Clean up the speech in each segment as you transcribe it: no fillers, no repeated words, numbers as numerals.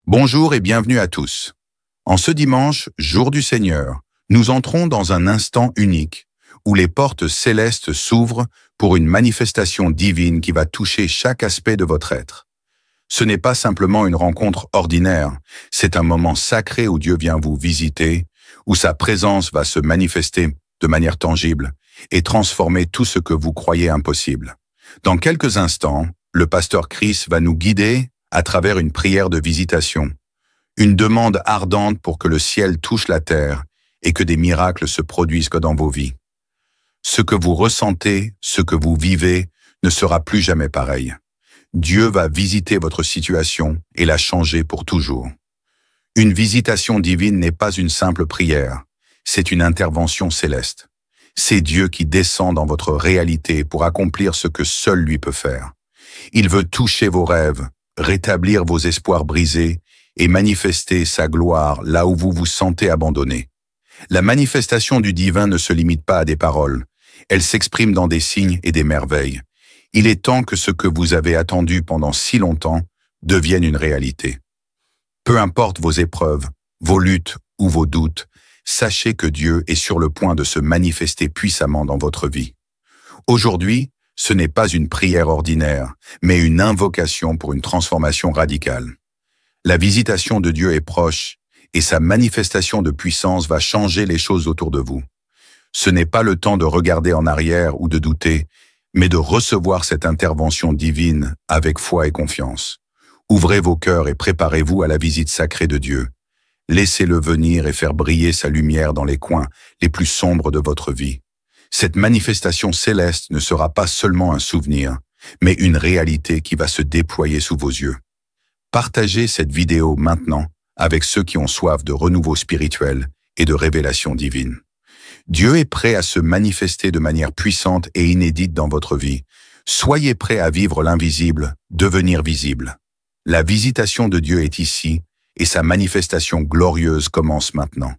Bonjour et bienvenue à tous. En ce dimanche, jour du Seigneur, nous entrons dans un instant unique où les portes célestes s'ouvrent pour une manifestation divine qui va toucher chaque aspect de votre être. Ce n'est pas simplement une rencontre ordinaire, c'est un moment sacré où Dieu vient vous visiter, où sa présence va se manifester de manière tangible et transformer tout ce que vous croyez impossible. Dans quelques instants, le pasteur Chris va nous guider à travers une prière de visitation, une demande ardente pour que le ciel touche la terre et que des miracles se produisent dans vos vies. Ce que vous ressentez, ce que vous vivez, ne sera plus jamais pareil. Dieu va visiter votre situation et la changer pour toujours. Une visitation divine n'est pas une simple prière, c'est une intervention céleste. C'est Dieu qui descend dans votre réalité pour accomplir ce que seul lui peut faire. Il veut toucher vos rêves, rétablir vos espoirs brisés et manifester sa gloire là où vous vous sentez abandonné. La manifestation du divin ne se limite pas à des paroles, elle s'exprime dans des signes et des merveilles. Il est temps que ce que vous avez attendu pendant si longtemps devienne une réalité. Peu importe vos épreuves, vos luttes ou vos doutes, sachez que Dieu est sur le point de se manifester puissamment dans votre vie. Aujourd'hui, ce n'est pas une prière ordinaire, mais une invocation pour une transformation radicale. La visitation de Dieu est proche et sa manifestation de puissance va changer les choses autour de vous. Ce n'est pas le temps de regarder en arrière ou de douter, mais de recevoir cette intervention divine avec foi et confiance. Ouvrez vos cœurs et préparez-vous à la visite sacrée de Dieu. Laissez-le venir et faire briller sa lumière dans les coins les plus sombres de votre vie. Cette manifestation céleste ne sera pas seulement un souvenir, mais une réalité qui va se déployer sous vos yeux. Partagez cette vidéo maintenant avec ceux qui ont soif de renouveau spirituel et de révélation divine. Dieu est prêt à se manifester de manière puissante et inédite dans votre vie. Soyez prêts à vivre l'invisible, devenir visible. La visitation de Dieu est ici et sa manifestation glorieuse commence maintenant.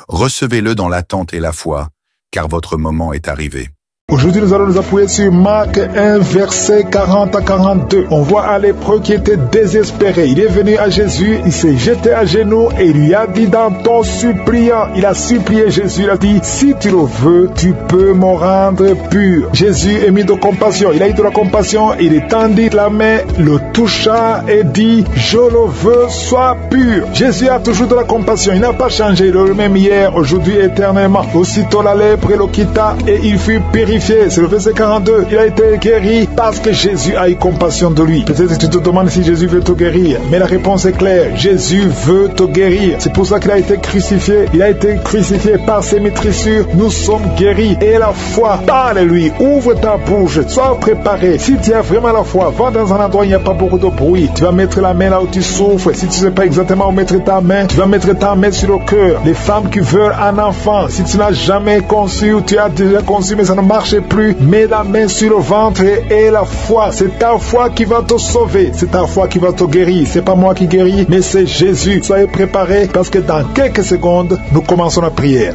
Recevez-le dans l'attente et la foi, car votre moment est arrivé. Aujourd'hui, nous allons nous appuyer sur Marc 1, verset 40 à 42. On voit un lépreux qui était désespéré. Il est venu à Jésus, il s'est jeté à genoux et il lui a dit d'un ton suppliant, il a supplié Jésus, il a dit, si tu le veux, tu peux me rendre pur. Jésus est mis de compassion, il a eu de la compassion, il étendit la main, le toucha et dit, je le veux, sois pur. Jésus a toujours de la compassion, il n'a pas changé, le même hier, aujourd'hui, éternellement. Aussitôt la lèpre le quitta et il fut purifié. C'est le verset 42. Il a été guéri parce que Jésus a eu compassion de lui. Peut-être que tu te demandes si Jésus veut te guérir. Mais la réponse est claire. Jésus veut te guérir. C'est pour ça qu'il a été crucifié. Il a été crucifié par ses métrissures. Nous sommes guéris. Et la foi, parle-lui. Ouvre ta bouche. Sois préparé. Si tu as vraiment la foi, va dans un endroit où il n'y a pas beaucoup de bruit. Tu vas mettre la main là où tu souffres. Si tu ne sais pas exactement où mettre ta main, tu vas mettre ta main sur le cœur. Les femmes qui veulent un enfant, si tu n'as jamais conçu ou tu as déjà conçu mais ça ne marche plus, mets la main sur le ventre et la foi. C'est ta foi qui va te sauver. C'est ta foi qui va te guérir. C'est pas moi qui guéris, mais c'est Jésus. Soyez préparés parce que dans quelques secondes, nous commençons la prière.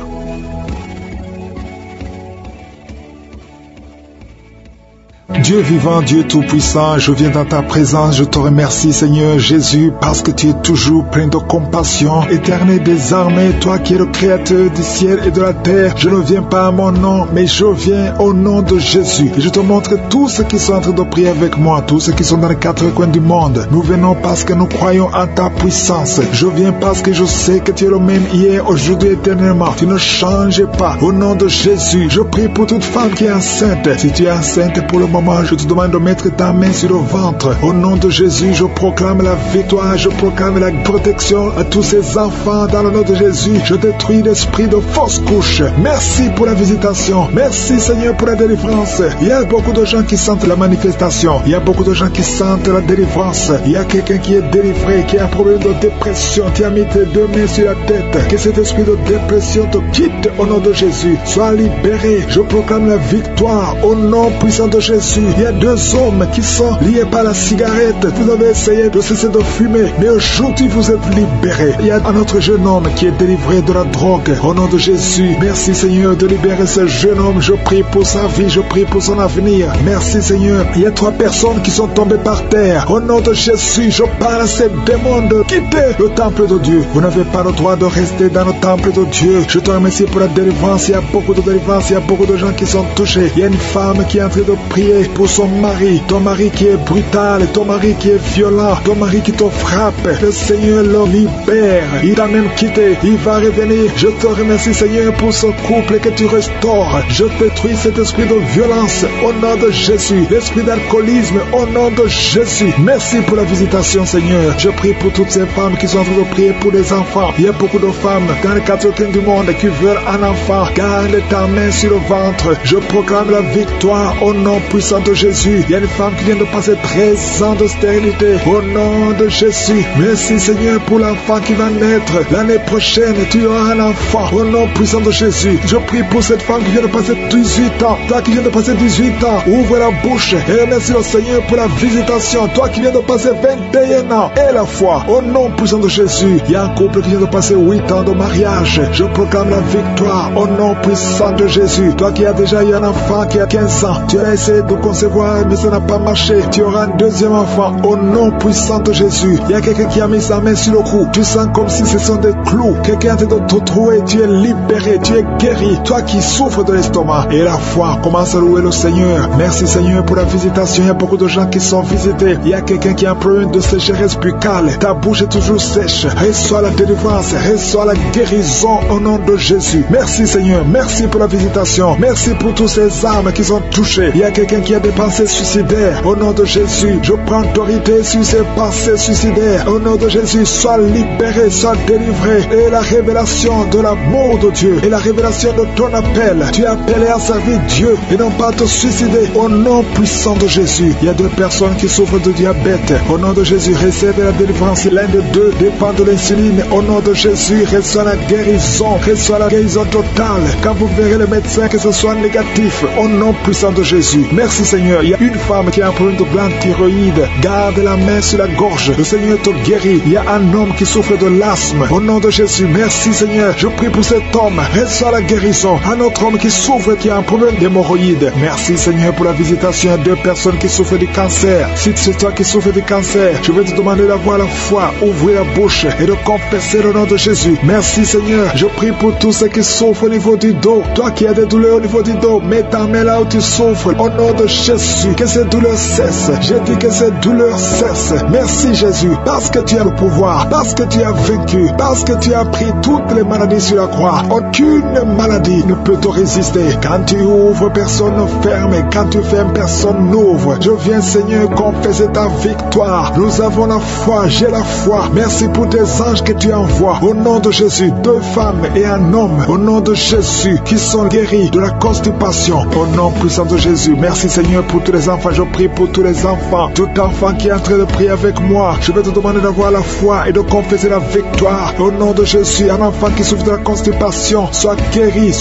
Dieu vivant, Dieu tout-puissant, je viens dans ta présence, je te remercie Seigneur Jésus parce que tu es toujours plein de compassion. Éternel des armées, toi qui es le créateur du ciel et de la terre, je ne viens pas à mon nom, mais je viens au nom de Jésus. Et je te montre tous ceux qui sont en train de prier avec moi, tous ceux qui sont dans les quatre coins du monde. Nous venons parce que nous croyons en ta puissance. Je viens parce que je sais que tu es le même hier, aujourd'hui, éternellement. Tu ne changes pas. Au nom de Jésus, je prie pour toute femme qui est enceinte. Si tu es enceinte pour le moment, je te demande de mettre ta main sur le ventre. Au nom de Jésus, je proclame la victoire, je proclame la protection à tous ces enfants dans le nom de Jésus. Je détruis l'esprit de fausse couche. Merci pour la visitation. Merci Seigneur pour la délivrance. Il y a beaucoup de gens qui sentent la manifestation. Il y a beaucoup de gens qui sentent la délivrance. Il y a quelqu'un qui est délivré, qui a un problème de dépression. Tu as mis tes deux mains sur la tête. Que cet esprit de dépression te quitte au nom de Jésus. Sois libéré. Je proclame la victoire au nom puissant de Jésus. Jésus. Il y a 2 hommes qui sont liés par la cigarette. Vous avez essayé de cesser de fumer, mais aujourd'hui vous êtes libérés. Il y a un autre jeune homme qui est délivré de la drogue. Au nom de Jésus, merci Seigneur de libérer ce jeune homme. Je prie pour sa vie, je prie pour son avenir. Merci Seigneur. Il y a 3 personnes qui sont tombées par terre. Au nom de Jésus, je parle à ces démons de quitter le temple de Dieu. Vous n'avez pas le droit de rester dans le temple de Dieu. Je te remercie pour la délivrance. Il y a beaucoup de délivrance, il y a beaucoup de gens qui sont touchés. Il y a une femme qui est en train de prier pour son mari. Ton mari qui est brutal, ton mari qui est violent, ton mari qui te frappe. Le Seigneur le libère. Il t'a même quitté. Il va revenir. Je te remercie Seigneur pour ce couple que tu restaures. Je détruis cet esprit de violence au nom de Jésus. L'esprit d'alcoolisme au nom de Jésus. Merci pour la visitation Seigneur. Je prie pour toutes ces femmes qui sont en train de prier pour des enfants. Il y a beaucoup de femmes dans les 4 coins du monde qui veulent un enfant. Garde ta main sur le ventre. Je proclame la victoire au nom puissant de Jésus. Il y a une femme qui vient de passer 13 ans de stérilité. Au nom de Jésus. Merci Seigneur pour l'enfant qui va naître. L'année prochaine, tu auras un enfant. Au nom puissant de Jésus. Je prie pour cette femme qui vient de passer 18 ans. Toi qui viens de passer 18 ans, ouvre la bouche et remercie le Seigneur pour la visitation. Toi qui viens de passer 21 ans et la foi. Au nom puissant de Jésus. Il y a un couple qui vient de passer 8 ans de mariage. Je proclame la victoire au nom puissant de Jésus. Toi qui as déjà eu un enfant qui a 15 ans, tu as essayé de concevoir mais ça n'a pas marché. Tu auras un deuxième enfant au nom puissant de Jésus. Il y a quelqu'un qui a mis sa main sur le cou. Tu sens comme si ce sont des clous. Quelqu'un est en train de te trouver. Tu es libéré, tu es guéri. Toi qui souffres de l'estomac et la foi, commence à louer le Seigneur. Merci Seigneur pour la visitation. Il y a beaucoup de gens qui sont visités. Il y a quelqu'un qui a un problème de sécheresse buccale. Ta bouche est toujours sèche. Reçois la délivrance, reçois la guérison au nom de Jésus. Merci Seigneur, merci pour la visitation. Merci pour tous ces âmes qui sont touchées. Il y a quelqu'un qui a des pensées suicidaires. Au nom de Jésus, je prends autorité sur ces pensées suicidaires. Au nom de Jésus, sois libéré, sois délivré. Et la révélation de l'amour de Dieu et la révélation de ton appel. Tu es appelé à servir Dieu et non pas à te suicider. Au nom puissant de Jésus, il y a 2 personnes qui souffrent de diabète. Au nom de Jésus, recevez la délivrance. L'un de 2 dépend de l'insuline. Au nom de Jésus, reçois la guérison. Reçois la guérison totale. Quand vous verrez le médecin que ce soit négatif, au nom puissant de Jésus. Merci Seigneur. Il y a une femme qui a un problème de glande thyroïde. Garde la main sur la gorge. Le Seigneur te guérit. Il y a un homme qui souffre de l'asthme. Au nom de Jésus, merci Seigneur. Je prie pour cet homme. Reçois la guérison. Un autre homme qui souffre, qui a un problème d'hémorroïde. Merci Seigneur pour la visitation. Il y a 2 personnes qui souffrent du cancer. Si c'est toi qui souffres du cancer, je vais te demander d'avoir la foi, ouvrir la bouche et de confesser le nom de Jésus. Merci Seigneur. Je prie pour tous ceux qui souffrent au niveau du dos. Toi qui as des douleurs au niveau du dos, mets ta main là où tu souffres. Au nom de Jésus, que ces douleurs cessent. Je dis que ces douleurs cessent. Merci Jésus, parce que tu as le pouvoir, parce que tu as vaincu, parce que tu as pris toutes les maladies sur la croix. Aucune maladie ne peut te résister. Quand tu ouvres, personne ne ferme. Quand tu fermes, personne n'ouvre. Je viens Seigneur confesser ta victoire. Nous avons la foi, j'ai la foi. Merci pour tes anges que tu envoies. Au nom de Jésus, 2 femmes et un homme. Au nom de Jésus, qui sont guéris de la constipation. Au nom puissant de Jésus. Merci Seigneur pour tous les enfants. Je prie pour tous les enfants. Tout enfant qui est en train de prier avec moi, je vais te demander d'avoir la foi et de confesser la victoire. Au nom de Jésus, un enfant qui souffre de la constipation, soit guéri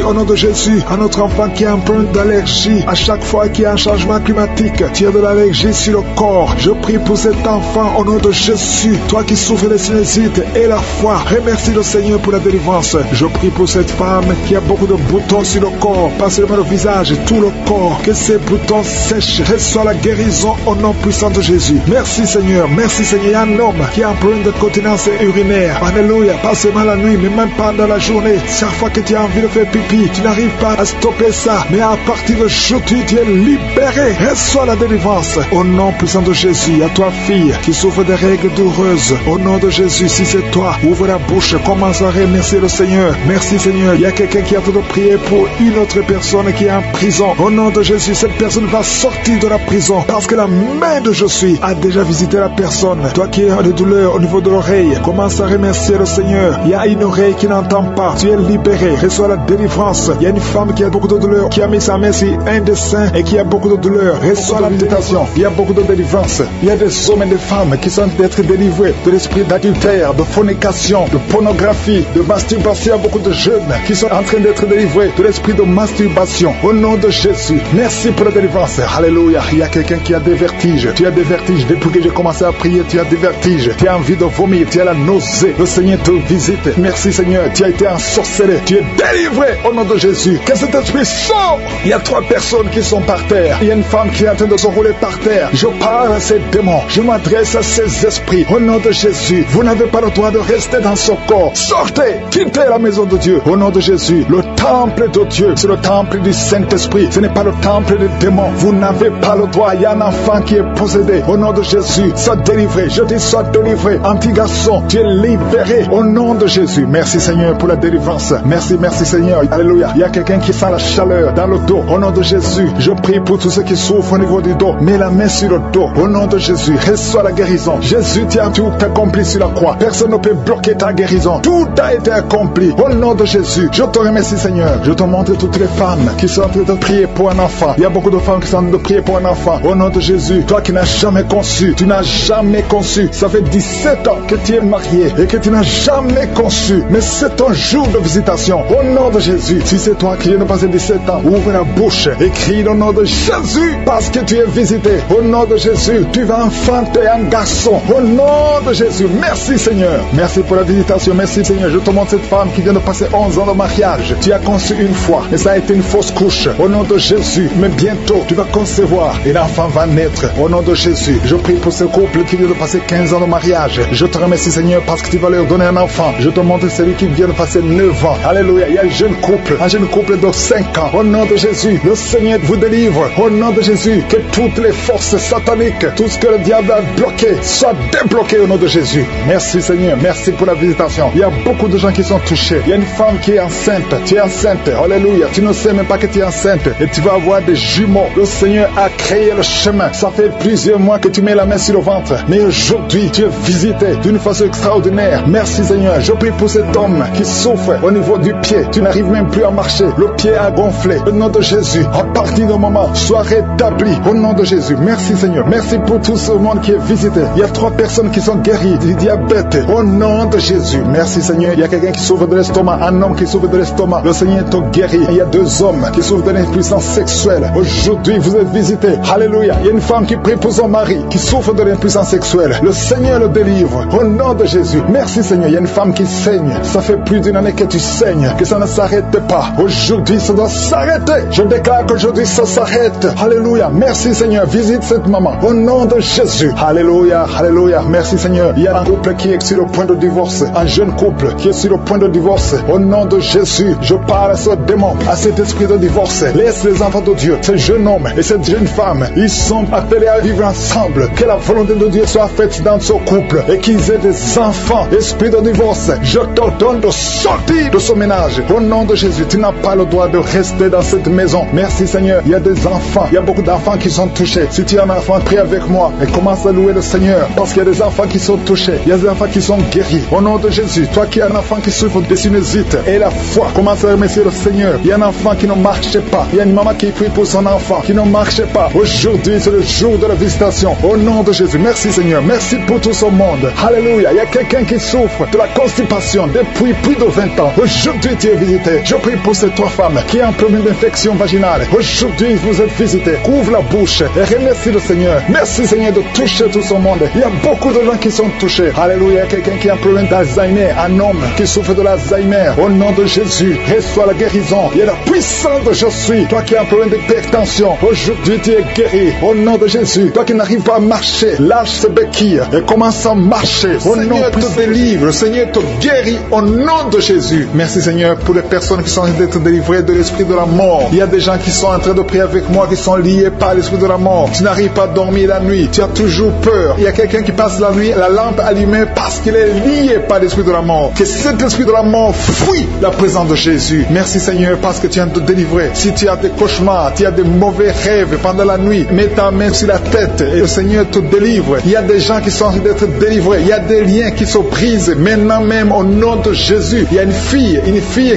au nom de Jésus. Un autre enfant qui a un problème d'allergie, à chaque fois qu'il y a un changement climatique, tu as de l'allergie sur le corps. Je prie pour cet enfant au nom de Jésus. Toi qui souffres de sinusite et la foi, remercie le Seigneur pour la délivrance. Je prie pour cette femme qui a beaucoup de boutons sur le corps, pas seulement le visage, tout le corps, que ces boutons sèchent. Reçois la guérison au nom puissant de Jésus. Merci Seigneur, merci Seigneur. Il y a un homme qui a un problème de continence urinaire. Alléluia, pas seulement la nuit, mais même pendant la journée. Chaque fois que tu as envie de faire pipi, tu n'arrives pas à stopper ça. Mais à partir de aujourd'hui, tu es libéré. Reçois la délivrance au nom puissant de Jésus. À toi fille qui souffre des règles douloureuses, au nom de Jésus, si c'est toi, ouvre la bouche, commence à remercier le Seigneur. Merci Seigneur. Il y a quelqu'un qui a fait de prier pour une autre personne qui est en prison. Au nom de Jésus, cette personne va sortir de la prison parce que la main de Jésus a déjà visité la personne. Toi qui as des douleurs au niveau de l'oreille, commence à remercier le Seigneur. Il y a une oreille qui n'entend pas. Tu es libéré. Reçois la délivrance. Il y a une femme qui a beaucoup de douleurs, qui a mis sa main sur un des seins et qui a beaucoup de douleurs. Reçois la visitation. Il y a beaucoup de délivrance. Il y a des hommes et des femmes qui sont d'être délivrés de l'esprit d'adultère, de fornication, de pornographie, de masturbation. Il y a beaucoup de jeunes qui sont en train d'être délivrés de l'esprit de masturbation. Au nom de Jésus. Merci Merci pour la délivrance. Alléluia. Il y a quelqu'un qui a des vertiges. Tu as des vertiges. Depuis que j'ai commencé à prier, tu as des vertiges. Tu as envie de vomir. Tu as la nausée. Le Seigneur te visite. Merci Seigneur. Tu as été ensorcelé. Tu es délivré au nom de Jésus. Que cet esprit sort. Il y a 3 personnes qui sont par terre. Il y a une femme qui est en train de se rouler par terre. Je parle à ces démons. Je m'adresse à ces esprits. Au nom de Jésus. Vous n'avez pas le droit de rester dans ce corps. Sortez. Quittez la maison de Dieu. Au nom de Jésus. Le temple de Dieu, c'est le temple du Saint-Esprit. Ce n'est pas le temple des démons. Vous n'avez pas le droit. Il y a un enfant qui est possédé. Au nom de Jésus. Sois délivré. Je dis sois délivré. Un petit garçon, tu es libéré. Au nom de Jésus. Merci Seigneur pour la délivrance. Merci Seigneur. Alléluia. Il y a quelqu'un qui sent la chaleur dans le dos. Au nom de Jésus. Je prie pour tous ceux qui souffrent au niveau du dos. Mets la main sur le dos. Au nom de Jésus. Reçois la guérison. Jésus, tu as tout accompli sur la croix. Personne ne peut bloquer ta guérison. Tout a été accompli. Au nom de Jésus. Je te remercie Seigneur. Je te montre toutes les femmes qui sont en train de prier pour un enfant. Il y a beaucoup de femmes qui sont en train de prier pour un enfant. Au nom de Jésus. Toi qui n'as jamais conçu. Tu n'as jamais conçu. Ça fait 17 ans que tu es marié et que tu n'as jamais conçu. Mais c'est ton jour de visitation. Au nom de Jésus. Si c'est toi qui viens de passer 17 ans, ouvre la bouche et crie le nom de Jésus parce que tu es visité. Au nom de Jésus. Tu vas enfanter un garçon. Au nom de Jésus. Merci Seigneur. Merci pour la visitation. Merci Seigneur. Je te montre cette femme qui vient de passer 11 ans de mariage. Tu as conçu une fois et ça a été une fausse couche. Au nom de Jésus. Mais bientôt, tu vas concevoir et l'enfant va naître. Au nom de Jésus. Je prie pour ce couple qui vient de passer 15 ans de mariage. Je te remercie Seigneur parce que tu vas leur donner un enfant. Je te montre celui qui vient de passer 9 ans. Alléluia. Il y a un jeune couple de 5 ans. Au nom de Jésus. Le Seigneur vous délivre. Au nom de Jésus. Que toutes les forces sataniques, tout ce que le diable a bloqué, soit débloqué au nom de Jésus. Merci Seigneur. Merci pour la visitation. Il y a beaucoup de gens qui sont touchés. Il y a une femme qui est enceinte. Tu es enceinte. Alléluia. Tu ne sais même pas que tu es enceinte. Et tu vas avoir des jumeaux. Le Seigneur a créé le chemin. Ça fait plusieurs mois que tu mets la main sur le ventre. Mais aujourd'hui, tu es visité d'une façon extraordinaire. Merci Seigneur. Je prie pour cet homme qui souffre au niveau du pied. Tu n'arrives même plus à marcher. Le pied a gonflé. Au nom de Jésus. À partir du moment, sois rétabli. Au nom de Jésus. Merci Seigneur. Merci pour tout ce monde qui est visité. Il y a 3 personnes qui sont guéries du diabète. Au nom de Jésus. Merci Seigneur. Il y a quelqu'un qui souffre de l'estomac. Un homme qui souffre de l'estomac. Le Seigneur te guérit. Il y a 2 hommes qui souffrent de l'impuissance sexuelle. Aujourd'hui, vous êtes visités. Alléluia. Il y a une femme qui prie pour son mari qui souffre de l'impuissance sexuelle. Le Seigneur le délivre. Au nom de Jésus. Merci Seigneur. Il y a une femme qui saigne. Ça fait plus d'une année que tu saignes. Que ça ne s'arrête pas. Aujourd'hui, ça doit s'arrêter. Je déclare qu'aujourd'hui, ça s'arrête. Alléluia. Merci Seigneur. Visite cette maman. Au nom de Jésus. Alléluia. Alléluia. Merci Seigneur. Il y a un couple qui est sur le point de divorce. Un jeune couple qui est sur le point de divorce. Au nom de Jésus, je parle à ce démon, à cet esprit de divorce. Laisse les enfants de Dieu, ce jeune homme et cette jeune femme, ils sont appelés à vivre ensemble. Que la volonté de Dieu soit faite dans ce couple et qu'ils aient des enfants. Esprit de divorce, je t'ordonne de sortir de ce ménage. Au nom de Jésus, tu n'as pas le droit de rester dans cette maison. Merci Seigneur. Il y a des enfants, il y a beaucoup d'enfants qui sont touchés. Si tu es un enfant, prie avec moi et commence à louer le Seigneur parce qu'il y a des enfants qui sont touchés. Il y a des enfants qui sont guéris. Au nom de Jésus, toi qui es un enfant qui souffre de sinusite et la foi, commence à remercier le Seigneur. Il y a un enfant qui ne marche pas. Il y a une maman qui prie pour son enfant qui ne marche pas. Aujourd'hui, c'est le jour de la visitation. Au nom de Jésus, merci Seigneur. Merci pour tout ce monde. Alléluia. Il y a quelqu'un qui souffre de la constipation depuis plus de 20 ans. Aujourd'hui, tu es visité. Je prie pour ces 3 femmes qui ont un problème d'infection vaginale. Aujourd'hui, vous êtes visités. Ouvre la bouche et remercie le Seigneur. Merci Seigneur de toucher tout ce monde. Il y a beaucoup de gens qui sont touchés. Alléluia. Il y a quelqu'un qui a un problème d'Alzheimer. Un homme qui souffre de l'Alzheimer. Au nom de Jésus, reçois la guérison. Il y a la puissance de je suis. Toi qui as un problème d'hypertension, aujourd'hui tu es guéri. Au nom de Jésus, toi qui n'arrives pas à marcher, lâche ce béquille et commence à marcher. Au nom te délivre. Le Seigneur te guérit au nom de Jésus. Merci Seigneur pour les personnes qui sont en train d'être délivrées de l'esprit de la mort. Il y a des gens qui sont en train de prier avec moi qui sont liés par l'esprit de la mort. Tu n'arrives pas à dormir la nuit. Tu as toujours peur. Il y a quelqu'un qui passe la nuit, la lampe allumée parce qu'il est lié par l'esprit de la mort. Que cet esprit de la mort fuit la présence de Jésus. Merci Seigneur parce que tu viens de te délivrer. Si tu as des cauchemars, tu as des mauvais rêves pendant la nuit, mets ta main sur la tête et le Seigneur te délivre. Il y a des gens qui sont en train d'être délivrés. Il y a des liens qui se brisent maintenant même au nom de Jésus. Il y a une fille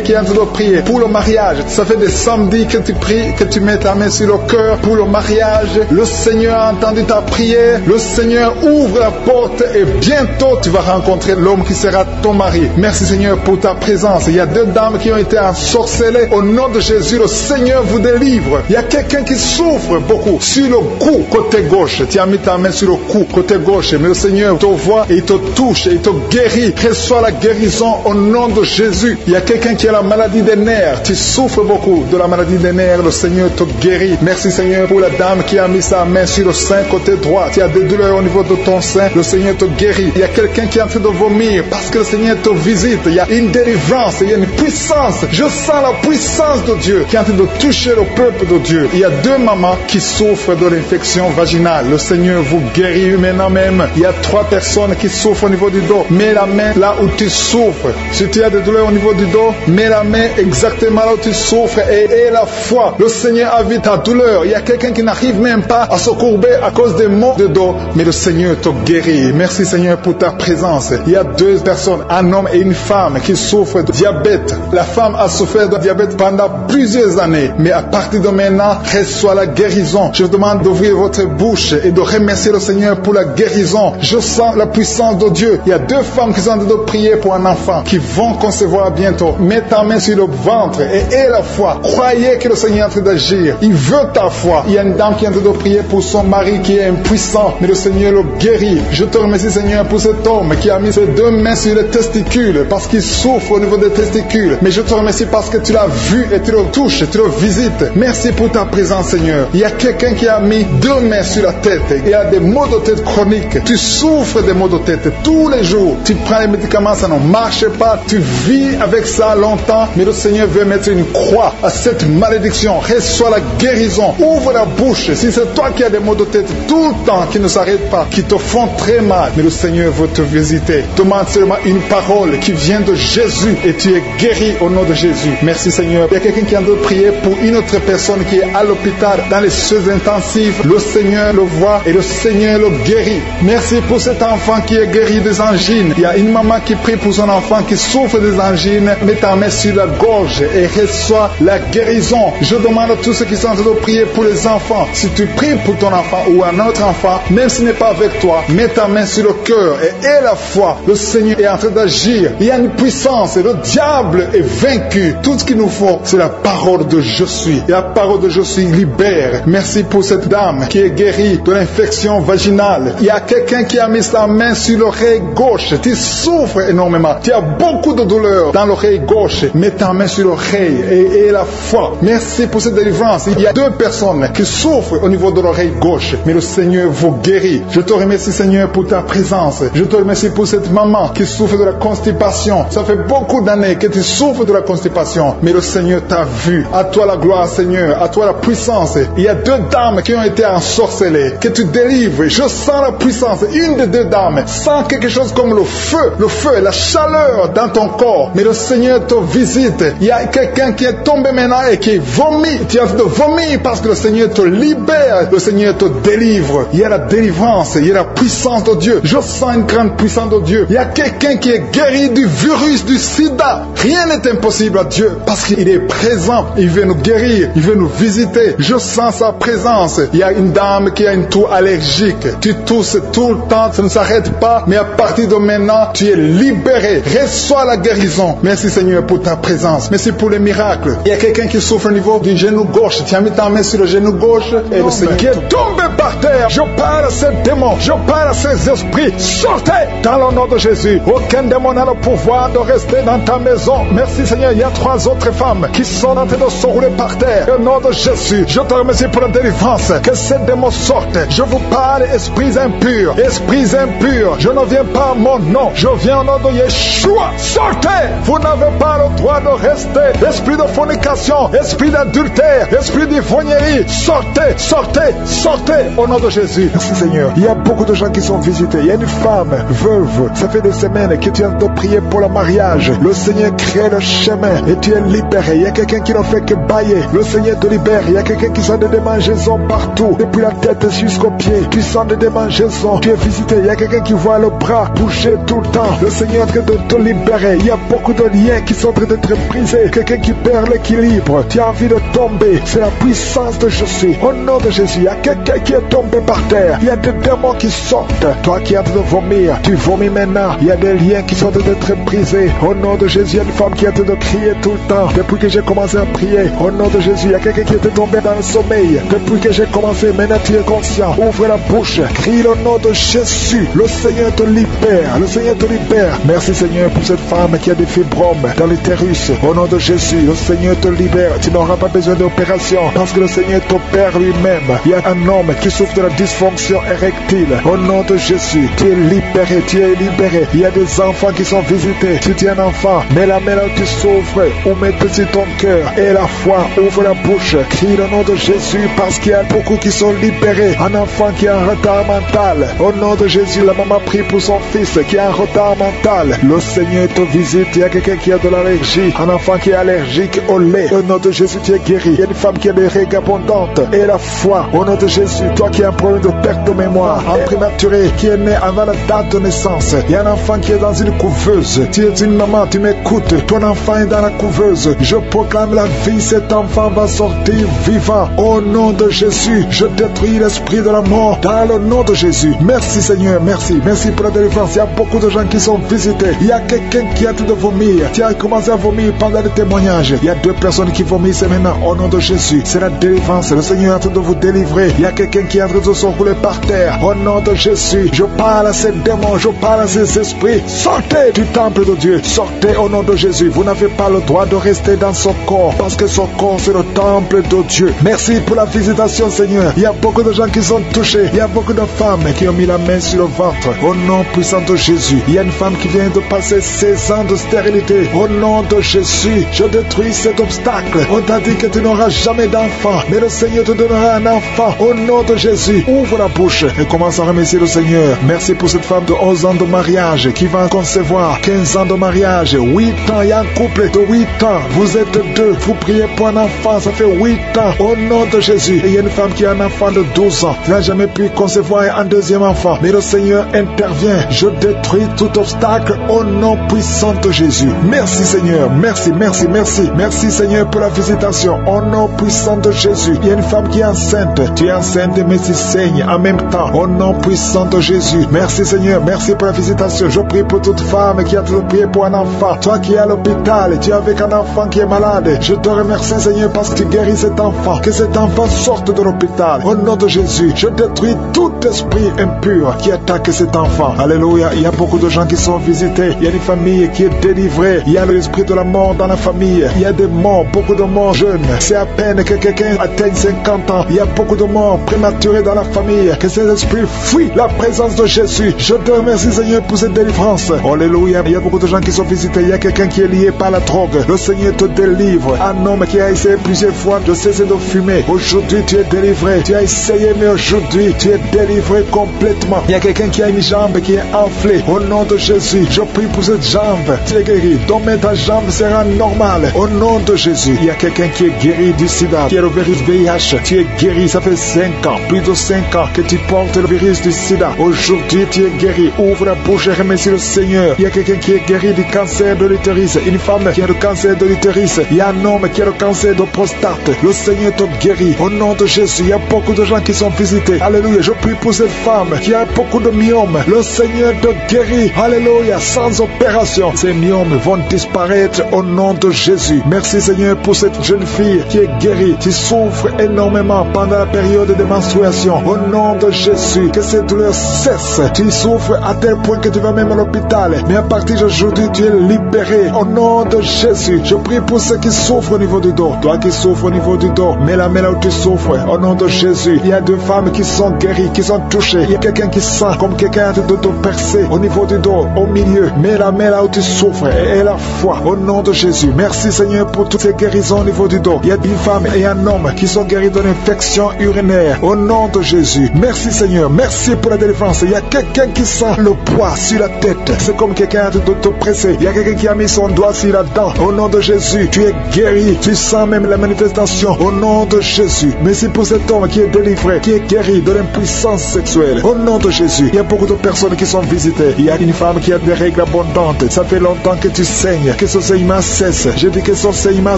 qui est en train de prier pour le mariage. Ça fait des samedis que tu pries, que tu mets ta main sur le cœur pour le mariage. Le Seigneur a entendu ta prière. Le Seigneur ouvre la porte et bientôt tu vas rencontrer l'homme qui sera ton mari. Merci Seigneur pour ta présence. Il y a 2 dames qui ont été ensorcelé. Au nom de Jésus, le Seigneur vous délivre. Il y a quelqu'un qui souffre beaucoup sur le cou, côté gauche. Tu as mis ta main sur le cou, côté gauche. Mais le Seigneur te voit et il te touche et il te guérit. Reçois la guérison au nom de Jésus. Il y a quelqu'un qui a la maladie des nerfs. Tu souffres beaucoup de la maladie des nerfs. Le Seigneur te guérit. Merci Seigneur pour la dame qui a mis sa main sur le sein côté droit. Tu as des douleurs au niveau de ton sein. Le Seigneur te guérit. Il y a quelqu'un qui est en train de vomir parce que le Seigneur te visite. Il y a une délivrance. Il y a une puissance. Je sens la puissance de Dieu qui est en train de toucher le peuple de Dieu. Il y a 2 mamans qui souffrent de l'infection vaginale. Le Seigneur vous guérit maintenant même. Il y a 3 personnes qui souffrent au niveau du dos. Mets la main là où tu souffres. Si tu as des douleurs au niveau du dos, mets la main exactement là où tu souffres et aie la foi. Le Seigneur a vu ta douleur. Il y a quelqu'un qui n'arrive même pas à se courber à cause des maux de dos, mais le Seigneur te guérit. Merci Seigneur pour ta présence. Il y a 2 personnes, un homme et une femme qui souffrent de diabète. La femme a souffert de diabète pendant plusieurs années, mais à partir de maintenant, reçoit la guérison. Je vous demande d'ouvrir votre bouche et de remercier le Seigneur pour la guérison. Je sens la puissance de Dieu. Il y a 2 femmes qui sont en train de prier pour un enfant qui vont concevoir bientôt. Mets ta main sur le ventre et aie la foi. Croyez que le Seigneur est en train d'agir. Il veut ta foi. Il y a une dame qui est en train de prier pour son mari qui est impuissant, mais le Seigneur le guérit. Je te remercie Seigneur pour cet homme qui a mis ses 2 mains sur les testicules parce qu'il souffre au niveau des testicules. Mais je te remercie parce que tu l'as vu et tu le touches, tu le visites. Merci pour ta présence Seigneur. Il y a quelqu'un qui a mis 2 mains sur la tête. Il y a des maux de tête chroniques. Tu souffres des maux de tête tous les jours. Tu prends les médicaments, ça ne marche pas. Tu vis avec ça longtemps, mais le Seigneur veut mettre une croix à cette malédiction. Reçois la guérison. Ouvre la bouche. Si c'est toi qui as des maux de tête tout le temps, qui ne s'arrêtent pas, qui te font très mal, mais le Seigneur veut te visiter. Demande seulement une parole qui vient de Jésus et tu es guéri au nom de Jésus. Merci Seigneur. Il y a quelqu'un qui a de prier pour une autre personne qui est à l'hôpital dans les soins intensifs. Le Seigneur le voit et le Seigneur le guérit. Merci pour cet enfant qui est guéri des angines. Il y a une maman qui prie pour son enfant qui souffre des angines. Mets ta main sur la gorge et reçois la guérison. Je demande à tous ceux qui sont en train de prier pour les enfants. Si tu pries pour ton enfant ou un autre enfant, même s'il n'est pas avec toi, mets ta main sur le cœur et aie la foi. Le Seigneur est en train d'agir. Il y a une puissance et le diable est vaincu. Tout ce qu'il nous faut, c'est la parole de je suis. Et la parole de je suis libère. Merci pour cette dame qui est guérie de l'infection vaginale. Il y a quelqu'un qui a mis sa main sur l'oreille gauche. Tu souffres énormément. Tu as beaucoup de douleur dans l'oreille gauche. Mets ta main sur l'oreille et aie la foi. Merci pour cette délivrance. Il y a 2 personnes qui souffrent au niveau de l'oreille gauche, mais le Seigneur vous guérit. Je te remercie Seigneur pour ta présence. Je te remercie pour cette maman qui souffre de la constipation. Ça fait beaucoup d'années que tu souffres de la constipation, mais le Seigneur t'a vu. À toi la gloire Seigneur, à toi la puissance. Il y a 2 dames qui ont été ensorcelées, que tu délivres. Je sens la puissance. Une des 2 dames sent quelque chose comme le feu, la chaleur dans ton corps, mais le Seigneur te visite. Il y a quelqu'un qui est tombé maintenant et qui vomit. Tu as envie de vomir parce que le Seigneur te libère, le Seigneur te délivre. Il y a la délivrance, il y a la puissance de Dieu. Je sens une grande puissance de Dieu. Il y a quelqu'un qui est guéri du virus du sida. Rien n'est impossible à Dieu parce qu'il est présent. Il veut nous guérir, il veut nous visiter. Je sens sa présence. Il y a une dame qui a une toux allergique. Tu tousses tout le temps, ça ne s'arrête pas, mais à partir de maintenant, tu es libéré. Reçois la guérison. Merci Seigneur pour ta présence. Merci pour les miracles. Il y a quelqu'un qui souffre au niveau du genou gauche. Tu as mis ta main sur le genou gauche et le Seigneur qui est tombé par terre. Je parle à ces démons, je parle à ces esprits. Sortez dans le nom de Jésus. Aucun démon n'a le pouvoir de rester dans ta maison. Merci Seigneur. Il y a 3 autres femmes qui sont en train de se rouler par terre. Au nom de Jésus, je te remercie pour la délivrance. Que ces démons sortent. Je vous parle, esprits impurs. Esprits impurs. Je ne viens pas à mon nom. Je viens au nom de Yeshua. Sortez. Vous n'avez pas le droit de rester. Esprit de fornication, esprit d'adultère, esprit d'ivrognerie. Sortez, sortez, sortez au nom de Jésus. Merci Seigneur. Il y a beaucoup de gens qui sont visités. Il y a une femme veuve. Ça fait des semaines que tu as de prier pour le mariage. Le Seigneur crée le chemin et tu es libéré. Il y a quelqu'un qui ne fait que bailler. Le Seigneur te libère. Il y a quelqu'un qui sent des démangeaisons partout, depuis la tête jusqu'aux pieds. Tu sens des démangeaisons. Tu es visité. Il y a quelqu'un qui voit le bras bouger tout le temps. Le Seigneur est en train de te libérer. Il y a beaucoup de liens qui sont en train d'être brisés. Quelqu'un qui perd l'équilibre. Tu as envie de tomber. C'est la puissance de Jésus. Au nom de Jésus, il y a quelqu'un qui est tombé par terre. Il y a des démons qui sortent. Toi qui es en train de vomir, tu vomis maintenant. Il y a des liens qui sont en train d'être brisés. Au nom de Jésus, il y a une femme qui est en train de crier tout le temps. Depuis que j'ai commencé à prier, au nom de Jésus, il y a quelqu'un qui était tombé dans le sommeil. Depuis que j'ai commencé, maintenant tu es conscient. Ouvre la bouche, crie le nom de Jésus. Le Seigneur te libère. Le Seigneur te libère. Merci Seigneur pour cette femme qui a des fibromes dans l'utérus. Au nom de Jésus, le Seigneur te libère. Tu n'auras pas besoin d'opération parce que le Seigneur t'opère lui-même. Il y a un homme qui souffre de la dysfonction érectile. Au nom de Jésus, tu es libéré, tu es libéré. Il y a des enfants qui sont visités. Si tu es un enfant, mets la main là où tu souffres ou mets dessus ton cœur. Et la foi, ouvre la bouche, crie le nom de Jésus parce qu'il y a beaucoup qui sont libérés. Un enfant qui a un retard mental. Au nom de Jésus, la maman prie pour son fils qui a un retard mental. Le Seigneur te visite. Il y a quelqu'un qui a de l'allergie. Un enfant qui est allergique au lait. Au nom de Jésus, tu es guéri. Il y a une femme qui a des règles abondantes. Et la foi, au nom de Jésus, toi qui as un problème de perte de mémoire, un prématuré qui est né avant la date de naissance. Il y a un enfant qui est dans une couveuse. Tu es une maman, tu m'écoutes. Ton enfant est dans la couveuse. Je proclame la vie. Cet enfant va sortir vivant. Au nom de Jésus, je détruis l'esprit de la mort dans le nom de Jésus. Merci Seigneur, merci. Merci pour la délivrance. Il y a beaucoup de gens qui sont visités. Il y a quelqu'un qui a tout de vomir. Tu as commencé à vomir pendant le témoignage. Il y a 2 personnes qui vomissent maintenant. Au nom de Jésus, c'est la délivrance. Le Seigneur est en train de vous délivrer. Il y a quelqu'un qui est en train de se rouler par terre. Au nom de Jésus, je parle à ces démons, je parle à ces esprits. Sortez du temple de Dieu. Sortez au nom de Jésus. Vous n'avez pas le droit de rester dans son corps parce que son corps c'est le temple de Dieu. Merci pour la visitation Seigneur. Il y a beaucoup de gens qui sont touchés. Il y a beaucoup de femmes qui ont mis la main sur le ventre. Au nom puissant de Jésus. Il y a une femme qui vient de passer 16 ans de stérilité. Au nom de Jésus, je détruis cet obstacle. On t'a dit que tu n'auras jamais d'enfant, mais le Seigneur te donnera un enfant. Au nom de Jésus, ouvre la bouche et commence à remercier le Seigneur. Merci pour cette femme de 11 ans de mariage qui va concevoir 15 ans de mariage, 8 ans. Il y a un couple de 8 ans. Vous êtes 2. Vous priez pour un enfant, ça fait 8 ans. Au nom de Jésus. Et il y a une femme qui a un enfant de 12 ans. Elle n'a jamais pu concevoir un deuxième enfant. Mais le Seigneur intervient. Je détruis tout obstacle au nom puissant de Jésus. Merci Seigneur. Merci, merci, merci. Merci Seigneur pour la visitation. Au nom puissant de Jésus. Il y a une femme qui est enceinte. Tu es enceinte mais tu saignes en même temps. Au nom puissant de Jésus. Merci Seigneur. Merci pour la visitation. Je prie pour toute femme qui a toujours prié pour un enfant. Toi qui es à l'hôpital, tu es avec un enfant qui est malade. Je te remercie Seigneur parce que tu guéris cet enfant. Que cet enfant sorte de l'hôpital. Au nom de Jésus, je détruis tout esprit impur qui attaque cet enfant. Alléluia. Il y a beaucoup de gens qui sont visités. Il y a une famille qui est délivrée. Il y a l'esprit de la mort dans la famille. Il y a des morts, beaucoup de morts jeunes. C'est à peine que quelqu'un atteigne 50 ans. Il y a beaucoup de morts prématurés dans la famille. Que ces esprits fuient la présence de Jésus. Je te remercie Seigneur pour cette délivrance. Alléluia. Il y a beaucoup de gens qui sont visités. Il y a quelqu'un qui est lié par la drogue. Le Seigneur te délivre. Un homme qui a essayé plusieurs fois de cesser de fumer. Aujourd'hui tu es délivré. Tu as essayé mais aujourd'hui tu es délivré complètement. Il y a quelqu'un qui a une jambe qui est enflée. Au nom de Jésus, je prie pour cette jambe. Tu es guéri. Donc ta jambe sera normale. Au nom de Jésus. Il y a quelqu'un qui est guéri du sida, qui est le virus VIH. Tu es guéri. Ça fait 5 ans, plus de 5 ans que tu portes le virus du sida. Aujourd'hui tu es guéri. Ouvre la bouche et remercie le Seigneur. Il y a quelqu'un qui est guéri du cancer de l'utérus. Une femme qui a le cancer de l'utérus. Il y a un homme qui a le cancer de prostate. Le Seigneur te guérit. Au nom de Jésus, il y a beaucoup de gens qui sont visités. Alléluia. Je prie pour cette femme qui a beaucoup de myomes. Le Seigneur te guérit. Alléluia. Sans opération, ces myomes vont disparaître au nom de Jésus. Merci Seigneur pour cette jeune fille qui est guérie, qui souffre énormément pendant la période de menstruation. Au nom de Jésus, que cette douleur cesse. Tu souffres à tel point que tu vas même à l'hôpital. Mais à partir d'aujourd'hui, tu es libéré. Au nom de Jésus, je prie pour ceux qui souffrent au niveau du dos. Toi qui souffres au niveau du dos, mets la main là où tu souffres. Au nom de Jésus, il y a 2 femmes qui sont guéries, qui sont touchées. Il y a quelqu'un qui sent comme quelqu'un de te percer au niveau du dos, au milieu. Mets la main là où tu souffres et la foi. Au nom de Jésus, merci Seigneur pour toutes ces guérisons au niveau du dos. Il y a une femme et un homme qui sont guéris d'une infection urinaire. Au nom de Jésus, merci Seigneur. Merci pour la délivrance. Il y a quelqu'un qui sent le poids sur la tête. C'est comme quelqu'un de te presser. Il y a quelqu'un qui a mis son doigt sur la dent. Au nom de Jésus, tu es guéri. Tu sens même la manifestation. Au nom de Jésus. Merci pour cet homme qui est délivré, qui est guéri de l'impuissance sexuelle. Au nom de Jésus, il y a beaucoup de personnes qui sont visitées. Il y a une femme qui a des règles abondantes. Ça fait longtemps que tu saignes. Que ce saignement cesse. Je dis que ce saignement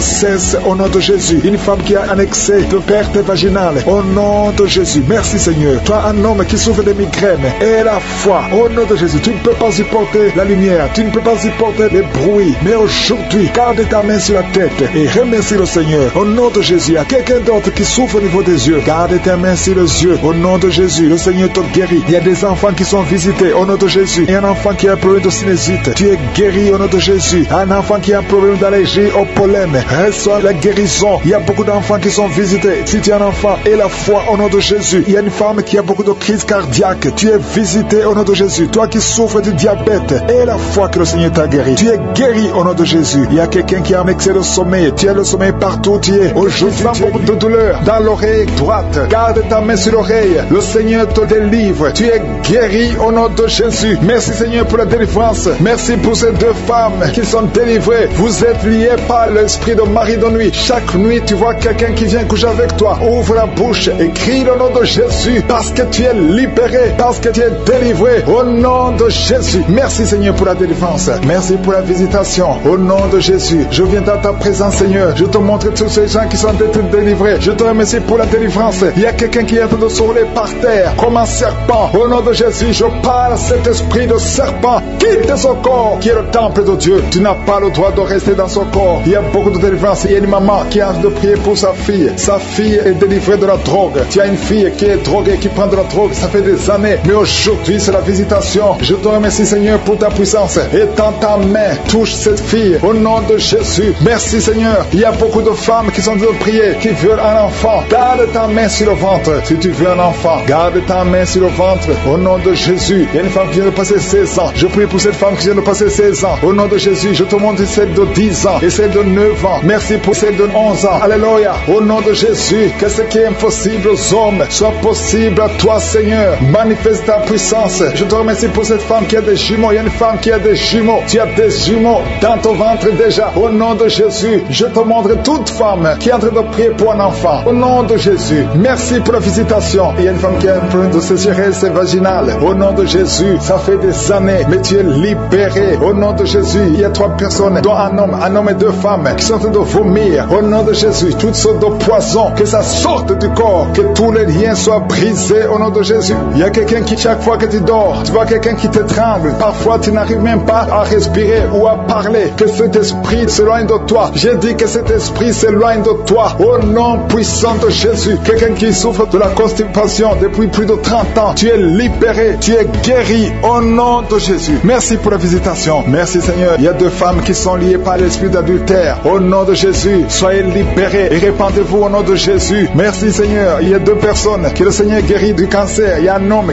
cesse au nom de Jésus. Une femme qui a un excès de perte vaginale. Au nom de Jésus. Merci Seigneur. Toi, un homme qui souffre de migraines, et la foi, au nom de Jésus, tu ne peux pas supporter la lumière, tu ne peux pas supporter les bruits, mais aujourd'hui, garde ta main sur la tête et remercie le Seigneur. Au nom de Jésus, il y a quelqu'un d'autre qui souffre au niveau des yeux. Garde ta main sur les yeux. Au nom de Jésus, le Seigneur te guérit. Il y a des enfants qui sont visités au nom de Jésus. Il y a un enfant qui a un problème de sinusite. Tu es guéri au nom de Jésus. Un enfant qui a un problème d'allergie au pollen, reçoit la guérison. Il y a beaucoup d'enfants qui sont visités. Si tu es un enfant, et la foi au nom de Jésus. Il y a une femme qui a beaucoup de crises cardiaques. Tu es visité au nom de Jésus. Toi qui souffres du diabète, et la foi que le Seigneur t'a guéri. Tu es guéri au nom de Jésus. Il y a quelqu'un qui a un excès de sommeil. Tu as le sommeil partout où tu es. Aujourd'hui, tu as beaucoup de douleur dans l'oreille droite. Garde ta main sur l'oreille. Le Seigneur te délivre. Tu es guéri au nom de Jésus. Merci Seigneur pour la délivrance. Merci pour ces deux femmes qui sont délivrées. Vous êtes liés par l'esprit de mari de nuit. Chaque nuit, tu vois quelqu'un qui vient coucher avec toi. Ouvre la bouche et crie le nom de Jésus parce que tu es libéré, parce que tu es délivré au nom de Jésus. Merci Seigneur pour la délivrance. Merci pour la visitation au nom de Jésus. Je viens dans ta présence Seigneur. Je te montre tous ces gens qui sont délivrés. Je te remercie pour la délivrance. Il y a quelqu'un qui est en train de se rouler par terre comme un serpent. Au nom de Jésus, je parle à cet esprit de serpent. Quitte son corps qui est le temple de Dieu. Tu n'as pas le droit de rester dans son corps. Il y a beaucoup de délivrance. Il y a une maman qui est en train de prier pour sa fille. Sa fille est délivrée de la drogue. Tu as une fille qui est droguée, qui prend de la drogue. Ça fait des années. Mais aujourd'hui, c'est la visitation. Je te remercie Seigneur pour ta puissance. Étends ta main. Touche cette fille. Au nom de Jésus. Merci Seigneur. Il y a beaucoup de femmes qui sont en train de prier, qui veulent un enfant. Garde ta main sur le ventre. Si tu veux un enfant, garde ta main sur le ventre. Au nom de Jésus. Il y a une femme qui vient de passer 16 ans. Je prie pour cette femme qui vient de passer 16 ans. Au nom de Jésus, je te montre celle de 10 ans et celle de 9 ans. Merci pour celle de 11 ans. Alléluia. Au nom de Jésus, que ce qui est impossible aux hommes soit possible à toi, Seigneur. Manifeste ta puissance. Je te remercie pour cette femme qui a des jumeaux. Il y a une femme qui a des jumeaux. Tu as des jumeaux dans ton ventre déjà. Au nom de Jésus, je te montre toute femme qui est en train de prier pour un enfant. Au nom de Jésus, merci pour la visitation. Il y a une femme qui a un problème de sécheresse vaginale. Au nom de Jésus, ça fait des années, mais tu es libéré. Au nom de Jésus, il y a 3 personnes, dont un homme et 2 femmes, qui sont en train de vomir. Au nom de Jésus, toutes sortes de poisons, que ça sorte du corps, que tous les liens soient brisés. Au nom de Jésus, il y a quelqu'un qui, chaque fois que tu dors, tu vois quelqu'un qui t'étrangle. Parfois, tu n'arrives même pas à respirer ou à parler. Que cet esprit s'éloigne de toi. J'ai dit que cet esprit s'éloigne de toi. Au nom puissant de Jésus, quelqu'un qui souffre de la constipation depuis plus de 30 ans, tu es libéré, tu es guéri au nom de Jésus. Merci pour la visitation. Merci Seigneur. Il y a 2 femmes qui sont liées par l'esprit d'adultère. Au nom de Jésus, soyez libérés et répandez-vous au nom de Jésus. Merci Seigneur. Il y a 2 personnes que le Seigneur guérit du cancer. Il y a un homme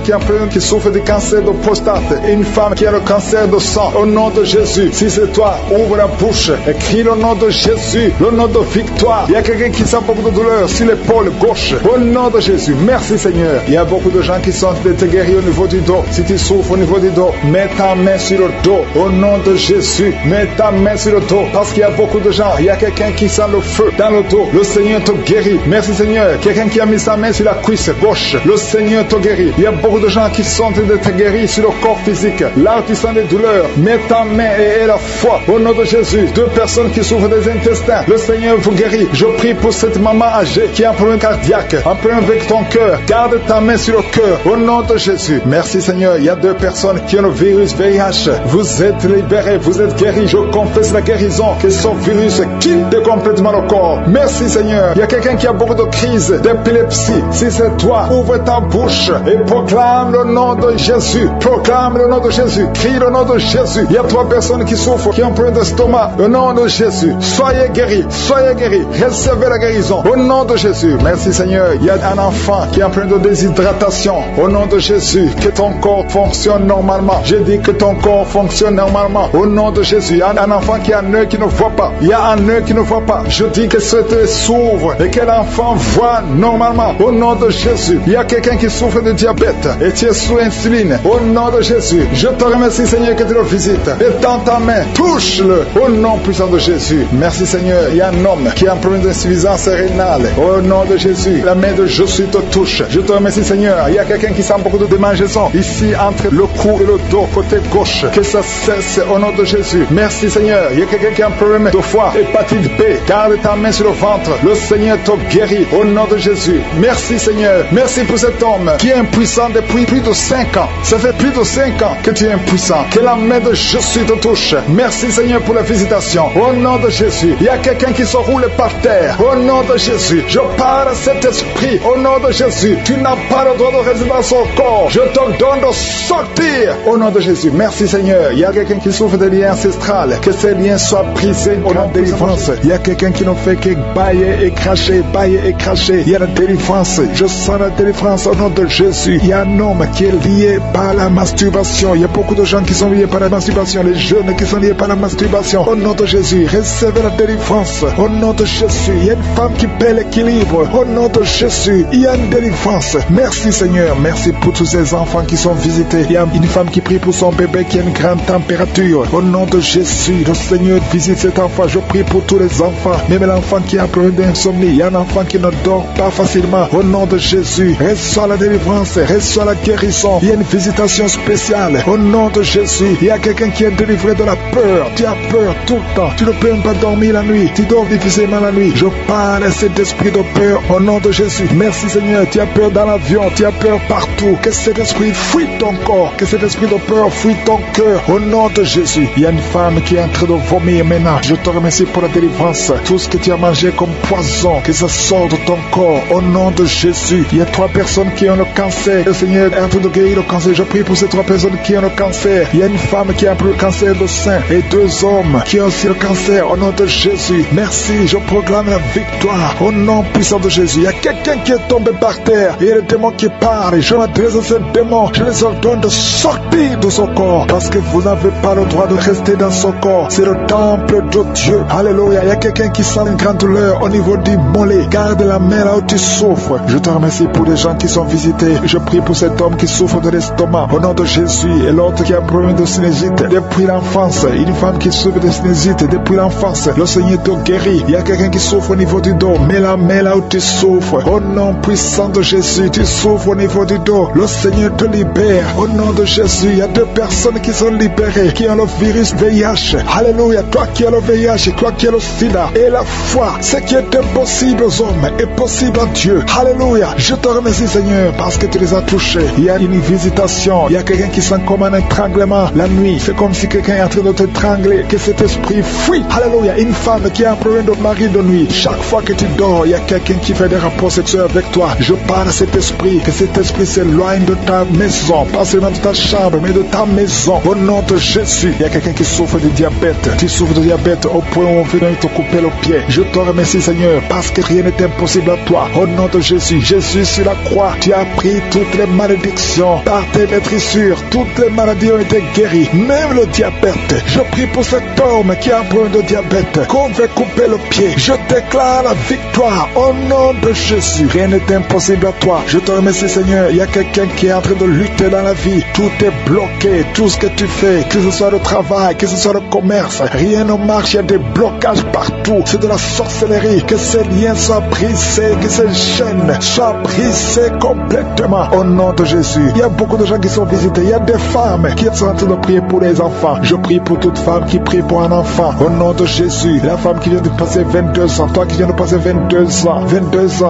qui souffre du cancer de prostate et une femme qui a le cancer de sang. Au nom de Jésus, si c'est toi, ouvre la bouche et crie le nom de Jésus, le nom de victoire. Il y a quelqu'un qui sent beaucoup de douleur sur l'épaule gauche. Au nom de Jésus, merci Seigneur. Il y a beaucoup de gens qui sont guéris au niveau du dos. Si tu souffres au niveau du dos, mets ta main sur le dos. Au nom de Jésus, mets ta main sur le dos. Parce qu'il y a beaucoup de gens. Il y a quelqu'un qui sent le feu dans le dos. Le Seigneur te guérit. Merci Seigneur. Quelqu'un qui a mis sa main sur la cuisse gauche. Le Seigneur te guérit. Il y a beaucoup de gens qui sont en train de te guérir sur le corps physique. Là où tu sens des douleurs, mets ta main et la foi. Au nom de Jésus, 2 personnes qui souffrent des intestins. Le Seigneur vous guérit. Je prie pour cette maman âgée qui a un problème cardiaque, un problème avec ton cœur. Garde ta main sur le cœur. Au nom de Jésus. Merci Seigneur. Il y a 2 personnes qui ont le virus VIH. Vous êtes libérés. Vous êtes guéris. Je confesse la guérison. Que ce virus quitte complètement le corps. Merci Seigneur. Il y a quelqu'un qui a beaucoup de crises d'épilepsie. Si c'est toi, ouvre ta bouche et proclame le nom de Jésus. Proclame le nom de Jésus. Crie le nom de Jésus. Il y a 3 personnes qui souffrent, qui ont un problème d'estomac. Au nom de Jésus. Soyez guéris. Soyez guéris. Recevez la guérison. Au nom de Jésus. Merci Seigneur. Il y a un enfant qui a un problème de déshydratation. Au nom de Jésus. Que ton corps fonctionne normalement. Je dis que ton corps fonctionne normalement. Au nom de Jésus. Il y a un enfant qui a un œil qui ne voit pas. Il y a un œil qui ne voit pas. Je dis que cet œil s'ouvre et que l'enfant voit normalement. Au nom de Jésus. Il y a quelqu'un qui souffre de diabète et tu es sous insuline. Au nom de Jésus. Je te remercie Seigneur que tu le visites. Et dans ta main, touche-le. Au nom puissant de Jésus. Merci Seigneur. Il y a un homme qui a un problème d'insuffisance rénale. Au nom de Jésus. La main de Jésus te touche. Je te remercie Seigneur. Il y a quelqu'un qui sent beaucoup de démangeaisons ici entre le cou et le dos, côté gauche. Que ça cesse au nom de Jésus. Merci Seigneur. Il y a quelqu'un qui a un problème de foie, hépatite B. Garde ta main sur le ventre. Le Seigneur te guérit au nom de Jésus. Merci Merci Seigneur. Merci pour cet homme qui est impuissant depuis plus de 5 ans. Ça fait plus de 5 ans que tu es impuissant. Que la main de Jésus te touche. Merci Seigneur pour la visitation. Au nom de Jésus, il y a quelqu'un qui se roule par terre. Au nom de Jésus, je parle à cet esprit. Au nom de Jésus, tu n'as pas le droit de rester dans son corps. Je te donne de sortir. Au nom de Jésus, merci Seigneur. Il y a quelqu'un qui souffre de liens ancestrales. Que ces liens soient brisés au nom de délivrance. Il y a quelqu'un qui ne fait que bailler et cracher, bailler et cracher. Il y a la délivrance. Je sens la délivrance au nom de Jésus. Il y a un homme qui est lié par la masturbation. Il y a beaucoup de gens qui sont liés par la masturbation. Les jeunes qui sont liés par la masturbation. Au nom de Jésus, recevez la délivrance. Au nom de Jésus, il y a une femme qui perd l'équilibre. Au nom de Jésus, il y a une délivrance. Merci Seigneur. Merci pour tous ces enfants qui sont visités. Il y a une femme qui prie pour son bébé qui a une grande température. Au nom de Jésus, le Seigneur visite cet enfant. Je prie pour tous les enfants. Même l'enfant qui a un problème d'insomnie. Il y a un enfant qui ne dort pas facilement. Au nom de Jésus, reçois la délivrance. Reçois la guérison. Il y a une visitation spéciale. Au nom de Jésus, il y a quelqu'un qui est délivré de la peur. Tu as peur tout le temps. Tu ne peux même pas dormir la nuit. Tu dors difficilement la nuit. Je parle à cet esprit de peur au nom de Jésus. Merci Seigneur. Tu as peur dans l'avion. Tu as peur partout. Que cet esprit fuit ton corps. Que cet esprit de peur fuit ton cœur. Au nom de Jésus. Il y a une femme qui est en train de vomir maintenant. Je te remercie pour la délivrance. Tout ce que tu as mangé comme poison, que ça sorte de ton corps. Au nom de Jésus. Il y a 3 personnes qui ont le cancer. Le Seigneur est en train de guérir le cancer. Je prie pour ces 3 personnes qui ont le cancer. Il y a une femme qui a le cancer de sein et 2 hommes qui ont aussi le cancer. Au nom de Jésus. Merci. Je proclame la victoire. Au nom puissant de Jésus. Il y a quelqu'un qui est tombé par terre. Il y a le démon qui parle. Je m'adresse à ce démon. Je les ordonne de sortir de son corps. Parce que vous n'avez pas le droit de rester dans son corps. C'est le temple de Dieu. Alléluia. Il y a quelqu'un qui sent une grande douleur au niveau du mollet. Garde la main là où tu souffres. Je te remercie pour les gens qui sont visités. Je prie pour cet homme qui souffre de l'estomac. Au nom de Jésus. Et l'autre qui a un problème de sinusite depuis l'enfance. Une femme qui souffre de sinusite depuis l'enfance. Le Seigneur te guérit. Il y a quelqu'un qui souffre au niveau du dos. Mets la main là où tu souffres. Au nom puissant de Jésus. Tu souffres au niveau du dos. Le Seigneur te libère. Au nom de Jésus. Il y a 2 personnes qui sont libérées. Qui ont le virus VIH. Alléluia. Toi qui as le VIH. Toi qui as le sida. Et la foi. Ce qui est impossible aux hommes est possible à Dieu. Alléluia. Je te remercie Seigneur parce que tu les as touchés. Il y a une visitation. Il y a quelqu'un qui sent comme un étranglement la nuit. C'est comme si quelqu'un est en train de t'étrangler. Que cet esprit fuit. Alléluia. Une femme qui a un problème de mari de nuit. Chaque fois que tu dors, il y a quelqu'un qui fait des rapports sexuels avec toi. Je parle à cet esprit. Que cet esprit s'éloigne de ta maison. Pas seulement de ta chambre, mais de ta maison. Au nom de Jésus. Il y a quelqu'un qui souffre de diabète. Tu souffres de diabète au point où on veut te couper le pied. Je te remercie Seigneur parce que rien n'est impossible à toi. Au nom de Jésus. Jésus sur la croix. Tu as pris toutes les malédictions. Par tes maîtrissures, toutes les maladies ont été guéries. Même le diabète. Je prie pour cet homme qui a un problème de diabète. Qu'on veut couper le pied. Je déclare la victoire. Au nom de Jésus. Rien n'est impossible à toi. Je te remercie Seigneur. Il y a quelqu'un qui est en train de lutter dans la vie. Tout est bloqué. Tout ce que tu fais, que ce soit le travail, que ce soit le commerce, rien ne marche. Il y a des blocages partout. C'est de la sorcellerie. Que ces liens soient brisés. Que ces chaînes soient brisées complètement. Au nom de Jésus. Il y a beaucoup de gens qui sont visités. Il y a des femmes qui sont en train de prier pour les enfants. Je prie pour toute femme qui prie pour un enfant. Au nom de Jésus. La femme qui vient de passer 22 ans. Toi qui viens de passer 22 ans.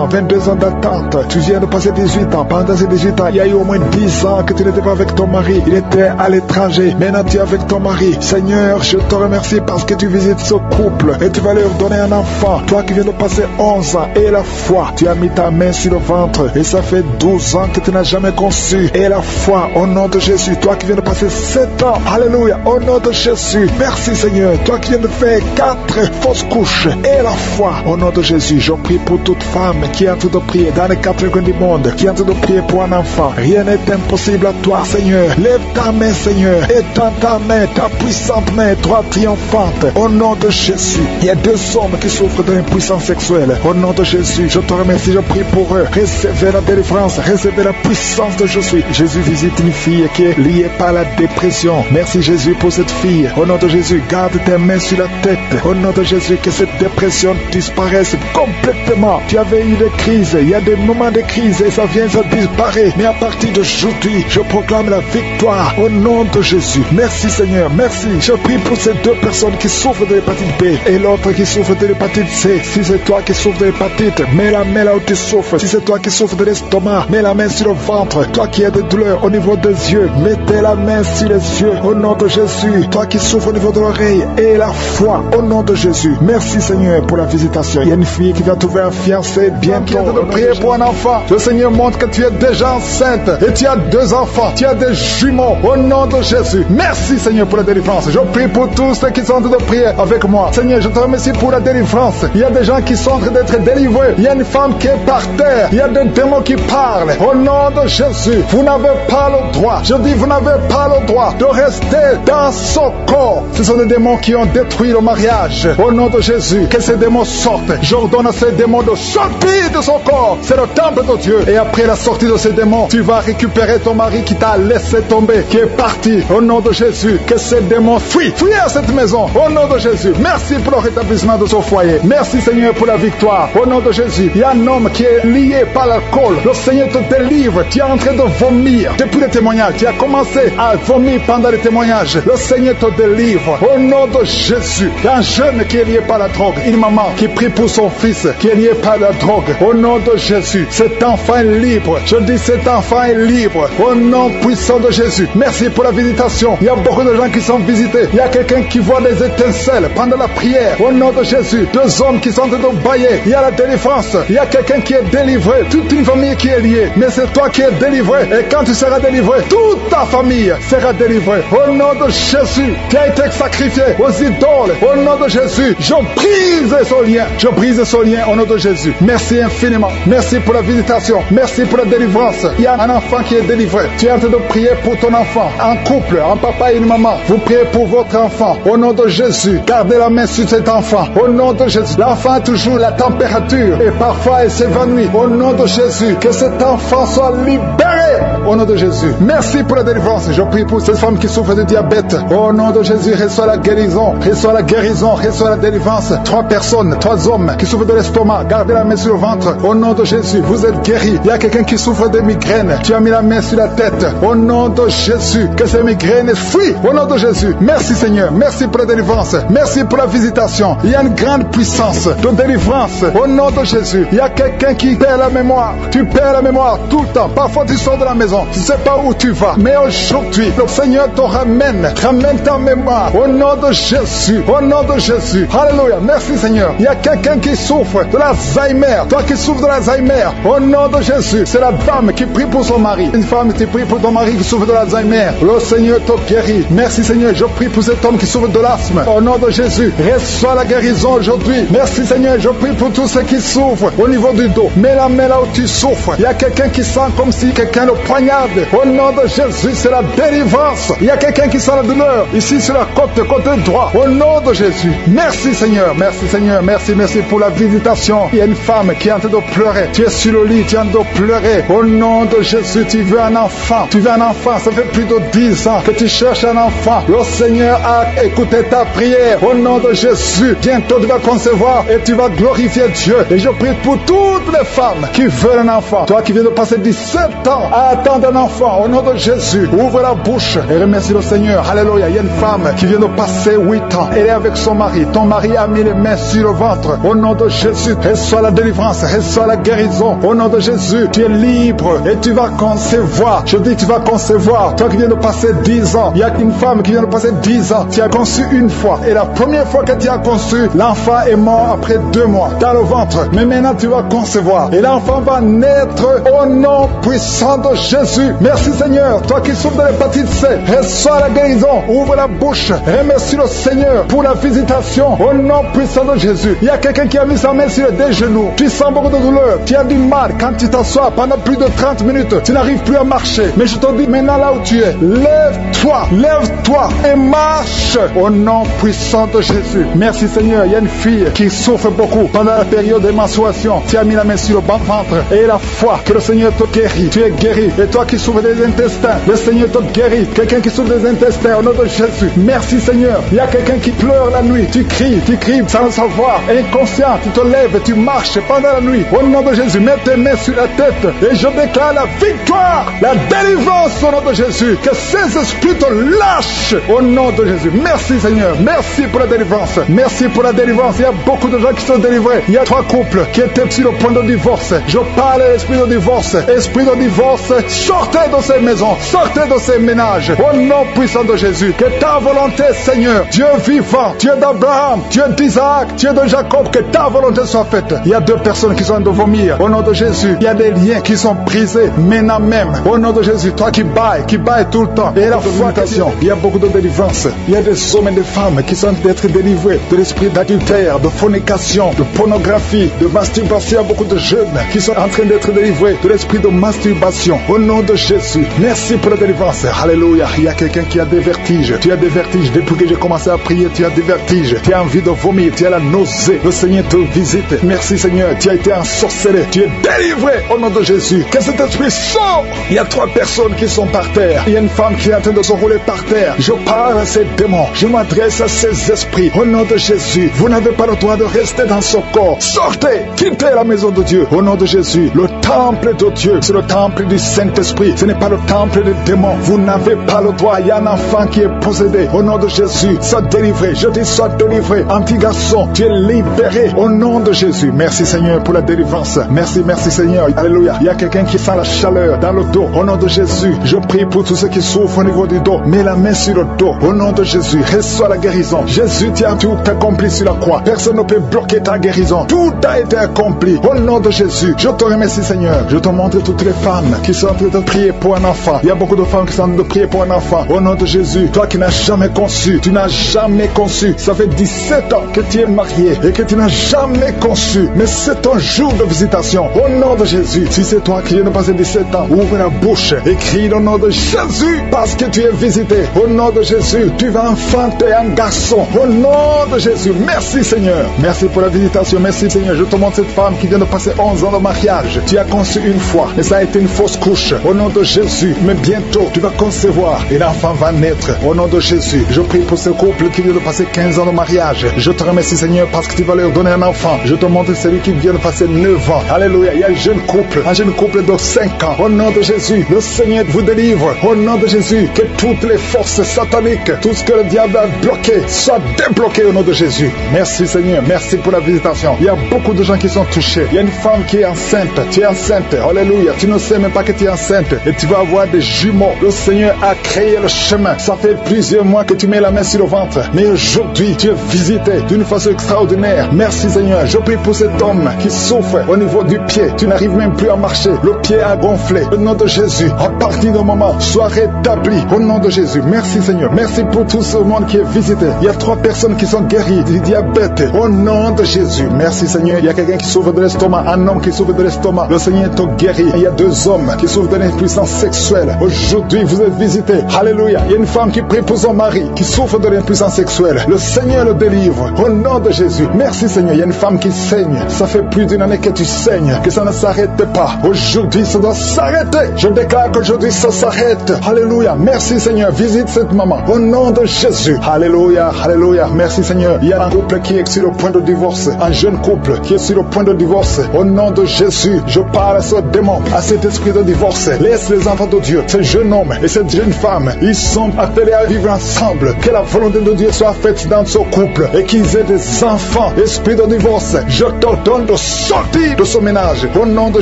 22 ans d'attente. Tu viens de passer 18 ans. Pendant ces 18 ans, il y a eu au moins 10 ans que tu n'étais pas avec ton mari. Il était à l'étranger. Maintenant tu es avec ton mari. Seigneur, je te remercie parce que tu visites ce couple et tu vas leur donner un enfant. Toi qui viens de passer 11 ans et la foi. Tu as mis ta main sur le ventre et ça fait 12 ans que tu n'as jamais conçu. Et la foi, au nom de Jésus. Toi qui viens de passer 7 ans. Alléluia. Au nom de Jésus. Merci Seigneur. Toi qui viens de faire 4 fausses couches. Et la foi, au nom de Jésus. Je prie pour toute femme qui est en train de prier dans les 4 coins du monde. Qui est en train de prier pour un enfant. Rien n'est impossible à toi Seigneur. Lève ta main Seigneur. Étends ta main, ta puissante main, droite triomphante. Au nom de Jésus. Il y a 2 hommes qui souffrent de l'impuissance sexuelle. Au nom de Jésus. Je te remercie. Je prie pour eux. Recevez la délivrance. Recevez la puissance de Jésus. Jésus visite une fille qui est liée par la dépression. Merci Jésus pour cette fille. Au nom de Jésus, garde tes mains sur la tête. Au nom de Jésus, que cette dépression disparaisse complètement. Tu avais eu des crises. Il y a des moments de crise et ça vient, ça disparaît. Mais à partir d'aujourd'hui, je proclame la victoire. Au nom de Jésus. Merci Seigneur. Merci. Je prie pour ces 2 personnes qui souffrent de l'hépatite B et l'autre qui souffre de l'hépatite C. Si c'est toi qui souffres de l'hépatite, mets la main là où tu souffres. souffre, si c'est toi qui souffres de l'estomac, mets la main sur le ventre. Toi qui as des douleurs au niveau des yeux, mettez la main sur les yeux au nom de Jésus. Toi qui souffres au niveau de l'oreille et la foi au nom de Jésus. Merci Seigneur pour la visitation. Il y a une fille qui va trouver un fiancé bientôt. Qui de prier pour un enfant. Le Seigneur montre que tu es déjà enceinte et tu as 2 enfants. Tu as des jumeaux au nom de Jésus. Merci Seigneur pour la délivrance. Je prie pour tous ceux qui sont en train de prier avec moi. Seigneur, je te remercie pour la délivrance. Il y a des gens qui sont en train d'être délivrés. Il y a une femme qui est par terre. Il y a des démons qui parlent. Au nom de Jésus, vous n'avez pas le droit. Je dis, vous n'avez pas le droit de rester dans son corps. Ce sont des démons qui ont détruit le mariage. Au nom de Jésus, que ces démons sortent. J'ordonne à ces démons de sortir de son corps. C'est le temple de Dieu. Et après la sortie de ces démons, tu vas récupérer ton mari qui t'a laissé tomber, qui est parti. Au nom de Jésus, que ces démons fuient. Fuis à cette maison. Au nom de Jésus. Merci pour le rétablissement de son foyer. Merci Seigneur pour la victoire. Au nom de Jésus, il y a un homme qui est lié par l'alcool. Le Seigneur te délivre. Tu es en train de vomir. Depuis le témoignage, tu as commencé à vomir pendant les témoignages. Le Seigneur te délivre. Au nom de Jésus, il y a un jeune qui est lié par la drogue. Une maman qui prie pour son fils qui est lié par la drogue. Au nom de Jésus, cet enfant est libre. Je dis cet enfant est libre. Au nom puissant de Jésus. Merci pour la visitation. Il y a beaucoup de gens qui sont visités. Il y a quelqu'un qui voit des étincelles pendant la prière. Au nom de Jésus, 2 hommes qui sont en train de bailler. Il y a la délivrance. Il y a quelqu'un qui est délivré. Toute une famille qui est liée. Mais c'est toi qui es délivré. Et quand tu seras délivré, toute ta famille sera délivrée. Au nom de Jésus, qui a été sacrifié aux idoles. Au nom de Jésus, je brise ce lien. Je brise ce lien au nom de Jésus. Merci infiniment. Merci pour la visitation. Merci pour la délivrance. Il y a un enfant qui est délivré. Tu es en train de prier pour ton enfant. Un couple, un papa et une maman. Vous priez pour votre enfant. Au nom de Jésus, gardez la main sur cet enfant. Au nom de Jésus. L'enfant a toujours la température et parfois il s'évanouit. Au nom de Jésus, que cet enfant soit libéré. Au nom de Jésus. Merci pour la délivrance. Je prie pour cette femme qui souffre de diabète. Au nom de Jésus, reçois la guérison. Reçois la guérison. Reçois la délivrance. 3 personnes, 3 hommes qui souffrent de l'estomac. Gardez la main sur le ventre. Au nom de Jésus, vous êtes guéris. Il y a quelqu'un qui souffre de migraines. Tu as mis la main sur la tête. Au nom de Jésus, que ces migraines fuient. Au nom de Jésus. Merci Seigneur. Merci pour la délivrance. Merci pour la visitation. Il y a une grande puissance de délivrance. Au nom de Jésus. Il y a quelqu'un qui perd la mémoire. Tu perds la mémoire tout le temps. Parfois tu sors de la maison. Tu ne sais pas où tu vas. Mais aujourd'hui, le Seigneur te ramène. Ramène ta mémoire. Au nom de Jésus. Au nom de Jésus. Alléluia. Merci Seigneur. Il y a quelqu'un qui souffre de l'Alzheimer. Toi qui souffres de l'Alzheimer. Au nom de Jésus. C'est la femme qui prie pour son mari. Une femme qui prie pour ton mari qui souffre de l'Alzheimer. Le Seigneur te guérit. Merci Seigneur. Je prie pour cet homme qui souffre de l'asthme. Au nom de Jésus. Reçois la guérison aujourd'hui. Merci Seigneur. Je prie pour tous ceux qui souffrent au niveau du dos. Mets la main là où tu souffres. Il y a quelqu'un qui sent comme si quelqu'un le poignarde. Au nom de Jésus, c'est la délivrance. Il y a quelqu'un qui sent la douleur ici sur la côté droit. Au nom de Jésus. Merci Seigneur. Merci Seigneur. Merci pour la visitation. Il y a une femme qui est en train de pleurer. Tu es sur le lit, tu es en train de pleurer. Au nom de Jésus, tu veux un enfant. Tu veux un enfant. Ça fait plus de 10 ans que tu cherches un enfant. Le Seigneur a écouté ta prière. Au nom de Jésus, bientôt tu vas concevoir et tu vas glorifier Dieu. Et je prie pour toutes les femmes qui veulent un enfant. Toi qui viens de passer 17 ans à attendre un enfant. Au nom de Jésus, ouvre la bouche et remercie le Seigneur. Alléluia. Il y a une femme qui vient de passer 8 ans. Elle est avec son mari. Ton mari a mis les mains sur le ventre. Au nom de Jésus, reçois la délivrance, reçois la guérison. Au nom de Jésus, tu es libre et tu vas concevoir. Je dis tu vas concevoir. Toi qui viens de passer 10 ans, il y a une femme qui vient de passer 10 ans. Tu as conçu une fois. Et la première fois que tu as conçu, l'enfant est mort après 2 mois dans le ventre. Mais maintenant tu vas concevoir. Et l'enfant va naître au nom puissant de Jésus. Merci Seigneur. Toi qui souffres de l'hépatite C, reçois la guérison. Ouvre la bouche. Remercie le Seigneur pour la visitation. Au nom puissant de Jésus. Il y a quelqu'un qui a mis sa main sur les genoux. Tu sens beaucoup de douleur. Tu as du mal quand tu t'assois pendant plus de 30 minutes. Tu n'arrives plus à marcher. Mais je te dis maintenant là où tu es, lève-toi, lève-toi et marche au nom puissant de Jésus. Merci Seigneur. Il y a une fille qui souffre beaucoup pendant la période de menstruation. Tu as mis la main sur le ventre et la foi que le Seigneur te guérit. Tu es guéri et Et toi qui souffres des intestins, le Seigneur te guérit. Quelqu'un qui souffre des intestins, au nom de Jésus. Merci Seigneur. Il y a quelqu'un qui pleure la nuit. Tu cries sans le savoir. Inconscient, tu te lèves, tu marches pendant la nuit. Au nom de Jésus, mets tes mains sur la tête. Et je déclare la victoire, la délivrance au nom de Jésus. Que ces esprits te lâchent au nom de Jésus. Merci Seigneur. Merci pour la délivrance. Merci pour la délivrance. Il y a beaucoup de gens qui sont délivrés. Il y a 3 couples qui étaient sur le point de divorce. Je parle à l'esprit de divorce. Esprit de divorce, sortez de ces maisons. Sortez de ces ménages. Au nom puissant de Jésus. Que ta volonté, Seigneur, Dieu vivant, Dieu d'Abraham, Dieu d'Isaac, Dieu de Jacob, que ta volonté soit faite. Il y a 2 personnes qui sont de vomir. Au nom de Jésus, il y a des liens qui sont brisés maintenant même. Au nom de Jésus, toi qui bailles tout le temps. Et la fornication, il y a beaucoup de délivrance. Il y a des hommes et des femmes qui sont d'être délivrés de l'esprit d'adultère, de fornication, de pornographie, de masturbation. Il y a beaucoup de jeunes qui sont en train d'être délivrés de l'esprit de masturbation. Au nom de Jésus, merci pour la délivrance. Alléluia. Il y a quelqu'un qui a des vertiges. Tu as des vertiges. Depuis que j'ai commencé à prier, tu as des vertiges. Tu as envie de vomir. Tu as la nausée. Le Seigneur te visite. Merci Seigneur. Tu as été ensorcelé. Tu es délivré au nom de Jésus. Que cet esprit sort. Il y a 3 personnes qui sont par terre. Il y a une femme qui est en train de se rouler par terre. Je parle à ces démons. Je m'adresse à ces esprits. Au nom de Jésus, vous n'avez pas le droit de rester dans ce corps. Sortez. Quittez la maison de Dieu. Au nom de Jésus. Le temple de Dieu, c'est le temple du Saint-Esprit. Ce n'est pas le temple des démons. Vous n'avez pas le droit. Il y a un enfant qui est possédé. Au nom de Jésus, sois délivré. Je dis sois délivré. Un petit garçon, tu es libéré. Au nom de Jésus. Merci Seigneur pour la délivrance. Merci Seigneur. Alléluia. Il y a quelqu'un qui sent la chaleur dans le dos. Au nom de Jésus, je prie pour tous ceux qui souffrent au niveau du dos. Mets la main sur le dos. Au nom de Jésus, reçois la guérison. Jésus, tu as tout accompli sur la croix. Personne ne peut bloquer ta guérison. Tout a été accompli. Au nom de Jésus, je te remercie Seigneur. Je te montre toutes les femmes qui sont en train de prier pour un enfant. Il y a beaucoup de femmes qui sont en train de prier pour un enfant. Au nom de Jésus, toi qui n'as jamais conçu, tu n'as jamais conçu. Ça fait 17 ans que tu es marié et que tu n'as jamais conçu. Mais c'est ton jour de visitation. Au nom de Jésus, si c'est toi qui viens de passer 17 ans, ouvre la bouche et crie le nom de Jésus parce que tu es visité. Au nom de Jésus, tu vas enfanter un garçon. Au nom de Jésus, merci Seigneur. Merci pour la visitation. Merci Seigneur. Je te montre cette femme qui vient de passer 11 ans de mariage. Tu as conçu une fois, mais ça a été une fausse couche. Au nom de Jésus, mais bientôt, tu vas concevoir et l'enfant va naître. Au nom de Jésus, je prie pour ce couple qui vient de passer 15 ans de mariage. Je te remercie Seigneur parce que tu vas leur donner un enfant. Je te montre celui qui vient de passer 9 ans. Alléluia. Il y a un jeune couple de 5 ans. Au nom de Jésus, le Seigneur vous délivre. Au nom de Jésus, que toutes les forces sataniques, tout ce que le diable a bloqué, soit débloqué au nom de Jésus. Merci Seigneur. Merci pour la visitation. Il y a beaucoup de gens qui sont touchés. Il y a une femme qui est enceinte. Tu es enceinte. Alléluia. Tu ne sais même pas que tu es enceinte et tu vas avoir des jumeaux. Le Seigneur a créé le chemin. Ça fait plusieurs mois que tu mets la main sur le ventre. Mais aujourd'hui, tu es visité d'une façon extraordinaire. Merci Seigneur. Je prie pour cet homme qui souffre au niveau du pied. Tu n'arrives même plus à marcher. Le pied a gonflé. Au nom de Jésus, à partir du moment, sois rétabli. Au nom de Jésus. Merci Seigneur. Merci pour tout ce monde qui est visité. Il y a 3 personnes qui sont guéries du diabète. Au nom de Jésus. Merci Seigneur. Il y a quelqu'un qui souffre de l'estomac. Un homme qui souffre de l'estomac. Le Seigneur te guérit. Il y a 2 hommes qui souffrent de l'impuissance sexuelle. Aujourd'hui, vous êtes visités. Alléluia. Il y a une femme qui prie pour son mari qui souffre de l'impuissance sexuelle. Le Seigneur le délivre. Au nom de Jésus. Merci Seigneur. Il y a une femme qui saigne. Ça fait plus d'1 année que tu saignes. Que ça ne s'arrête pas. Aujourd'hui, ça doit s'arrêter. Je déclare qu'aujourd'hui, ça s'arrête. Alléluia. Merci Seigneur. Visite cette maman. Au nom de Jésus. Alléluia. Alléluia. Merci Seigneur. Il y a un couple qui est sur le point de divorce. Un jeune couple qui est sur le point de divorce. Au nom de Jésus, je parle à ce démon, à cet esprit de divorce. Laisse les enfants de Dieu, ce jeune homme et cette jeune femme, ils sont appelés à vivre ensemble. Que la volonté de Dieu soit faite dans ce couple et qu'ils aient des enfants. Esprit de divorce, je t'ordonne de sortir de ce ménage. Au nom de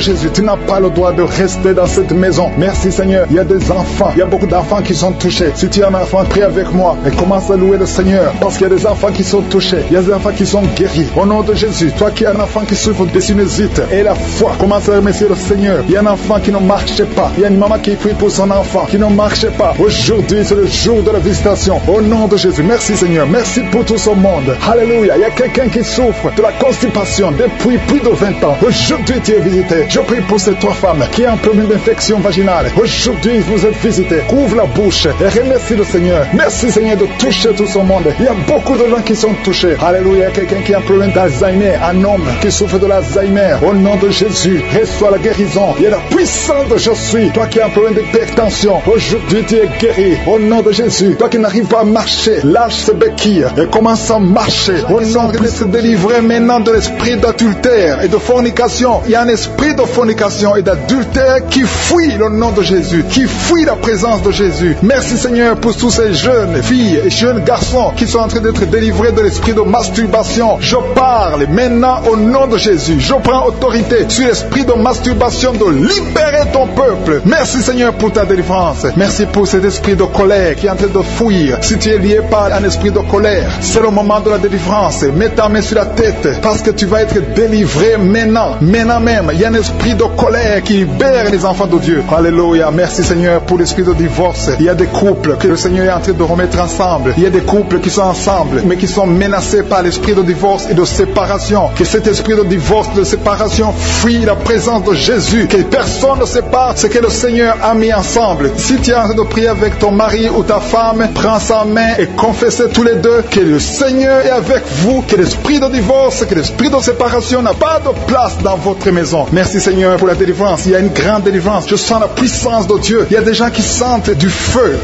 Jésus, tu n'as pas le droit de rester dans cette maison. Merci Seigneur. Il y a des enfants, il y a beaucoup d'enfants qui sont touchés. Si tu es un enfant, prie avec moi et commence à louer le Seigneur parce qu'il y a des enfants qui sont touchés. Il y a des enfants qui sont guéris. Au nom de Jésus, toi qui es un enfant qui souffre de sinusite et la foi, commence à remercier le Seigneur. Il y a un enfant qui ne marche pas. Il y a une maman qui prie pour son enfant qui ne marche pas. Aujourd'hui, c'est le jour de la visitation. Au nom de Jésus, merci Seigneur. Merci pour tout ce monde. Alléluia. Il y a quelqu'un qui souffre de la constipation depuis plus de 20 ans. Aujourd'hui, tu es visité. Je prie pour ces 3 femmes qui ont un problème d'infection vaginale. Aujourd'hui, vous êtes visités. Ouvre la bouche et remercie le Seigneur. Merci Seigneur de toucher tout ce monde. Il y a beaucoup de gens qui sont touchés. Alléluia. Il y a quelqu'un qui a un problème d'Alzheimer. Un homme qui souffre de l'Alzheimer. Au nom de Jésus, reçois la guérison. Il y a la puissance de Jésus suis. Toi qui as un problème d'hypertension, aujourd'hui tu es guéri. Au nom de Jésus. Toi qui n'arrives pas à marcher, lâche ce béquille et commence à marcher. Au nom de Christ, délivrer maintenant de l'esprit d'adultère et de fornication. Il y a un esprit de fornication et d'adultère qui fuit le nom de Jésus, qui fuit la présence de Jésus. Merci Seigneur pour tous ces jeunes filles et jeunes garçons qui sont en train d'être délivrés de l'esprit de masturbation. Je parle maintenant au nom de Jésus. Je prends autorité sur l'esprit de masturbation de libérer ton peuple. Merci Seigneur pour ta délivrance. Merci pour cet esprit de colère qui est en train de fuir. Si tu es lié par un esprit de colère, c'est le moment de la délivrance. Mets ta main sur la tête parce que tu vas être délivré maintenant. Maintenant même, il y a un esprit de colère qui libère les enfants de Dieu. Alléluia. Merci Seigneur pour l'esprit de divorce. Il y a des couples que le Seigneur est en train de remettre ensemble. Il y a des couples qui sont ensemble mais qui sont menacés par l'esprit de divorce et de séparation. Que cet esprit de divorce, de séparation fuit la présence de Jésus. Que personne ne sépare ce que le Seigneur a mis ensemble. Si tu es en train de prier avec ton mari ou ta femme, prends sa main et confessez tous les deux que le Seigneur est avec vous, que l'esprit de divorce, que l'esprit de séparation n'a pas de place dans votre maison. Merci Seigneur pour la délivrance. Il y a une grande délivrance. Je sens la puissance de Dieu. Il y a des gens qui sentent du feu